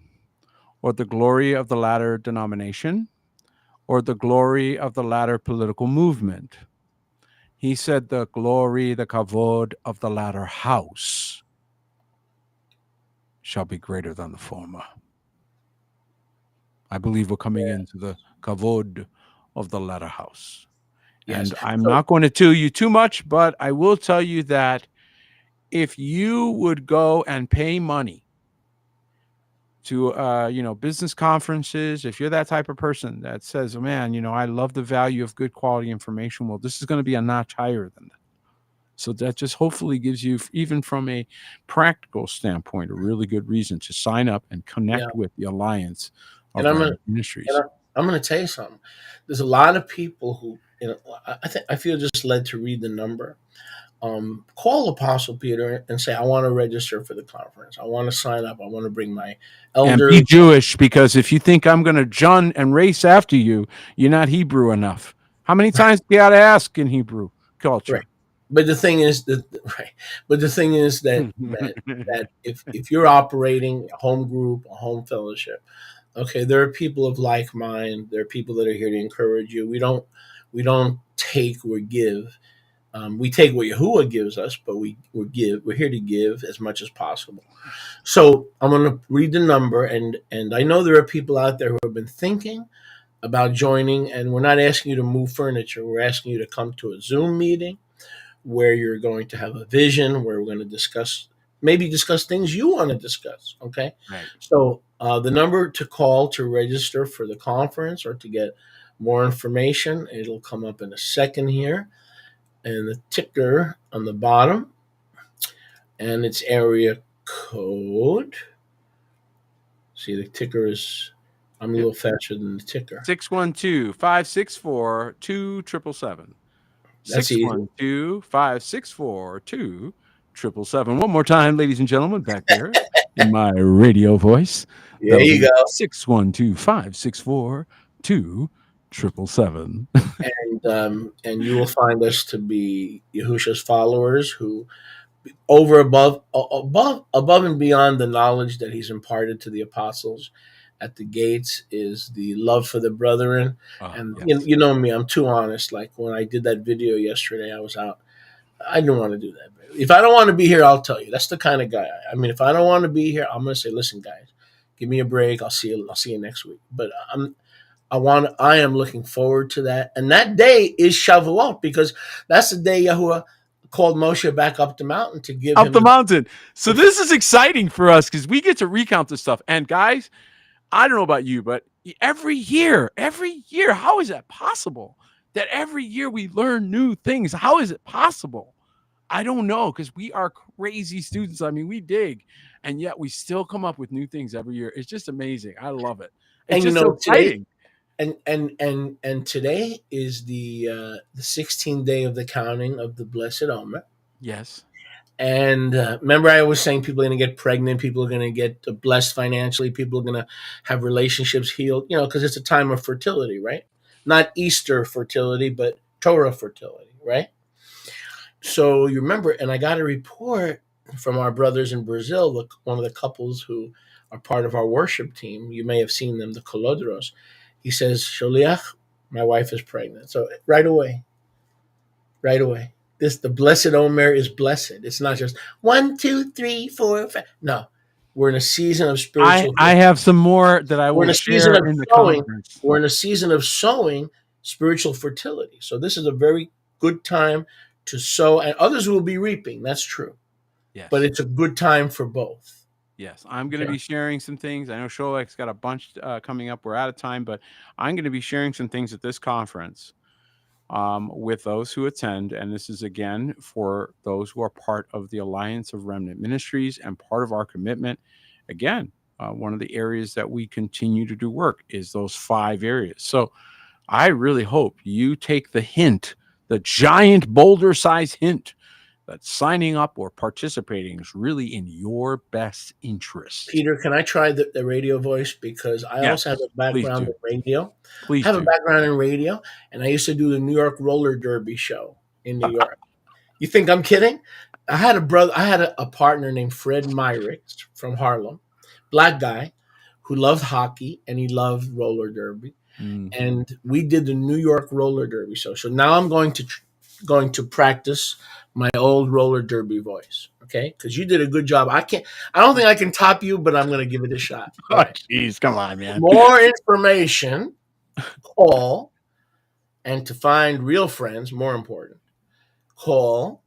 or the glory of the latter denomination or the glory of the latter political movement. He said the glory, the kavod of the latter house shall be greater than the former. I believe we're coming into the kavod of the latter house. Yes. And I'm not going to tell you too much, but I will tell you that if you would go and pay money to business conferences, if you're that type of person that says, oh, man, I love the value of good quality information, well, this is going to be a notch higher than that. So that just hopefully gives you, even from a practical standpoint, a really good reason to sign up and connect with the Alliance of Remnant Ministries. I'm going to tell you something. There's a lot of people who, I feel just led to read the number. Call Apostle Peter and say, I want to register for the conference. I want to sign up. I want to bring my elders. And be Jewish, because if you think I'm going to jun and race after you, you're not Hebrew enough. How many times do you got to ask in Hebrew culture? Right. But the thing is that that if you're operating a home group, a home fellowship, okay, there are people of like mind. There are people that are here to encourage you. We don't take or give. We take what Yahuwah gives us, but we're here to give as much as possible. So I'm going to read the number, and I know there are people out there who have been thinking about joining, and we're not asking you to move furniture. We're asking you to come to a Zoom meeting where you're going to have a vision, where we're going to discuss things you want to discuss. Okay. Right. So the number to call to register for the conference or to get more information, it'll come up in a second here. And the ticker on the bottom, and its area code. See, the ticker is, I'm a little faster than the ticker. 612-564-2777. That's easy. 612-564-2777. One more time, ladies and gentlemen, back there in my radio voice. There you go. 612-564-2777. And you will find us to be Yahusha's followers who, above and beyond the knowledge that he's imparted to the apostles at the gates, is the love for the brethren. Yes. You know me, I'm too honest. Like when I did that video yesterday, I was out. I didn't want to do that. If I don't want to be here, I'll tell you. That's the kind of guy I mean, if I don't want to be here, I'm going to say, listen, guys, give me a break. I'll see you next week. But I am looking forward to that. And that day is Shavuot, because that's the day Yahuwah called Moshe back up the mountain to give him the mountain. So this is exciting for us because we get to recount this stuff. And guys, I don't know about you, but every year, how is that possible? That every year we learn new things. How is it possible? I don't know, because we are crazy students. I mean, we dig, and yet we still come up with new things every year. It's just amazing. I love it. It's just so exciting. And today is the 16th day of the counting of the Blessed Omer. Yes. And remember, I was saying people are going to get pregnant, people are going to get blessed financially, people are going to have relationships healed, because it's a time of fertility, right? Not Easter fertility, but Torah fertility, right? So you remember, and I got a report from our brothers in Brazil, one of the couples who are part of our worship team. You may have seen them, the Kolodros. He says, Sholiach, my wife is pregnant. So right away, the Blessed Omer is blessed. It's not just 1, 2, 3, 4, 5. No, we're in a season of spiritual. I have some more that I will share in the conference. We're in a season of sowing spiritual fertility. So this is a very good time to sow, and others will be reaping. That's true. Yes. But it's a good time for both. Yes, I'm going to be sharing some things. I know Sholek's got a bunch coming up. We're out of time, but I'm going to be sharing some things at this conference with those who attend. And this is, again, for those who are part of the Alliance of Remnant Ministries and part of our commitment. Again, one of the areas that we continue to do work is those 5 areas. So I really hope you take the hint, the giant boulder-sized hint, that signing up or participating is really in your best interest. Peter, can I try the radio voice? Because I also have a background in radio. Please I have a background in radio, and I used to do the New York Roller Derby show in New York. You think I'm kidding? I had a partner named Fred Myrick from Harlem, black guy, who loved hockey, and he loved roller derby. and we did the New York roller derby show. So now I'm going to practice my old roller derby voice. Okay, because you did a good job. I don't think I can top you, but I'm going to give it a shot. All Oh, right. jeez, come on, man. More information, call, and to find real friends, more important, call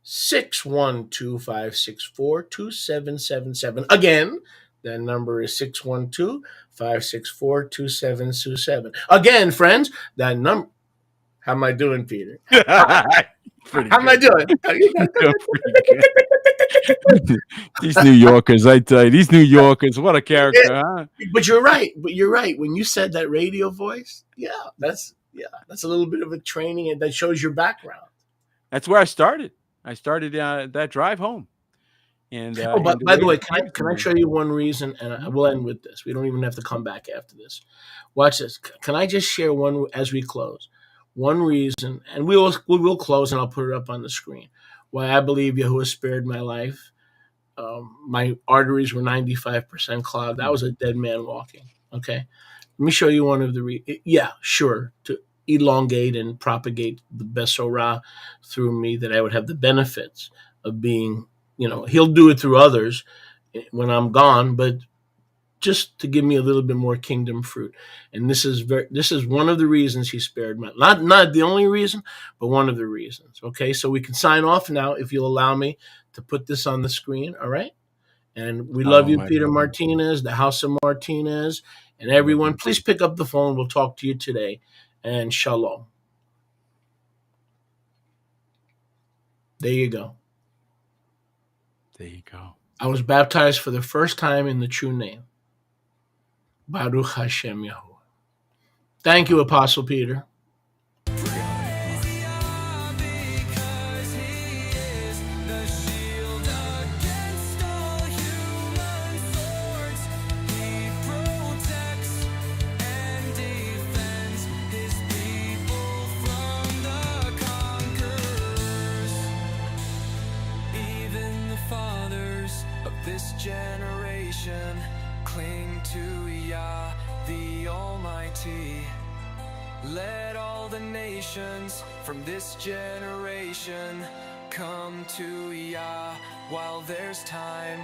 612-564-2777. Again, that number is 612-564-2727. Again, friends, that number. How am I doing, Peter? Pretty How am I good. doing? Doing pretty good. These New Yorkers, I tell you, these New Yorkers, what a character, huh? But you're right. When you said that radio voice, that's a little bit of a training, and that shows your background. That's where I started. I started that drive home. And Oh, but and by the way, to keep can I going. show you one reason? And I will end with this. We don't even have to come back after this. Watch this. Can I just share one as we close? One reason, and we will close, and I'll put it up on the screen. Why I believe Yahuwah spared my life. My arteries were 95% clogged. I was a dead man walking. Okay, let me show you one of the. To elongate and propagate the Besorah through me, that I would have the benefits of being. He'll do it through others when I'm gone, but just to give me a little bit more kingdom fruit. And this is one of the reasons he spared my, not the only reason, but one of the reasons. Okay, so we can sign off now if you'll allow me to put this on the screen. All right. And we love you, my Peter goodness. Martinez, the House of Martinez, and everyone. Please pick up the phone. We'll talk to you today. And shalom. There you go. There you go. I was baptized for the first time in the true name. Baruch Hashem Yahuwah. Thank you, Apostle Peter. Praise Yah, because He is the shield against all human swords. He protects and defends His people from the conquerors. Even the fathers of this generation cling to Yah, the Almighty. Let all the nations from this generation come to Yah while there's time.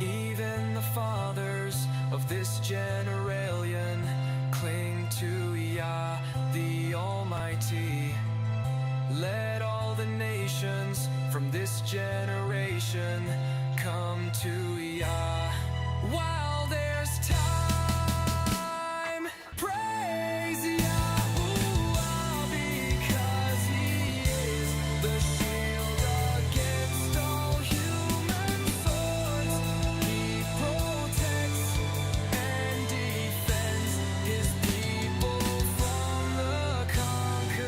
Even the fathers of this generation cling to Yah, the Almighty. Let all the nations from this generation come to Yah while there's time. Praise Yahuwah, because He is the shield against all human swords. He protects and defends His people from the conquerors.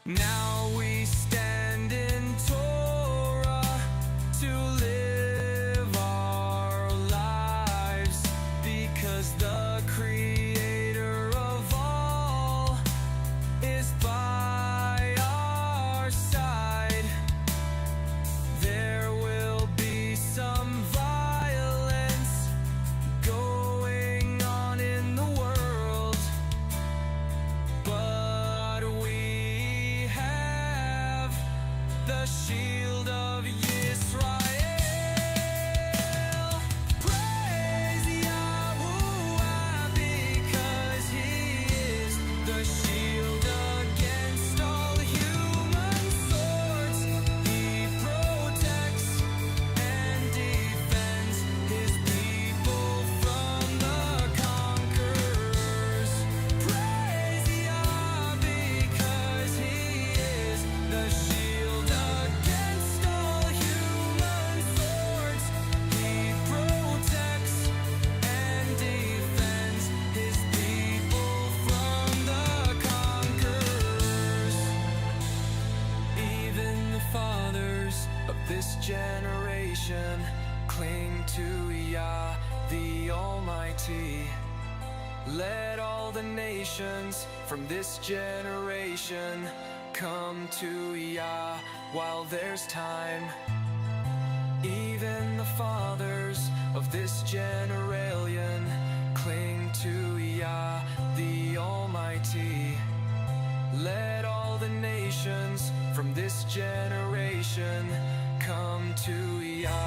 Now we stand in Torah to live our lives, because the Creator of all is by our side. There will be some violence going on in the world, but we have the shield of Yisrael. Praise Yahuwah, because He is the shield against all human swords. He protects and defends His people from the conquerors. Praise Yah, because He is the shield against all human swords. He protects and defends His people from the conquerors. Even the fathers of this generation cling to Yah, the Almighty. Let all the nations from this generation come to Yah while there's time. Even the fathers of this generation cling to Yah, the Almighty. Let all the nations from this generation come to Yah.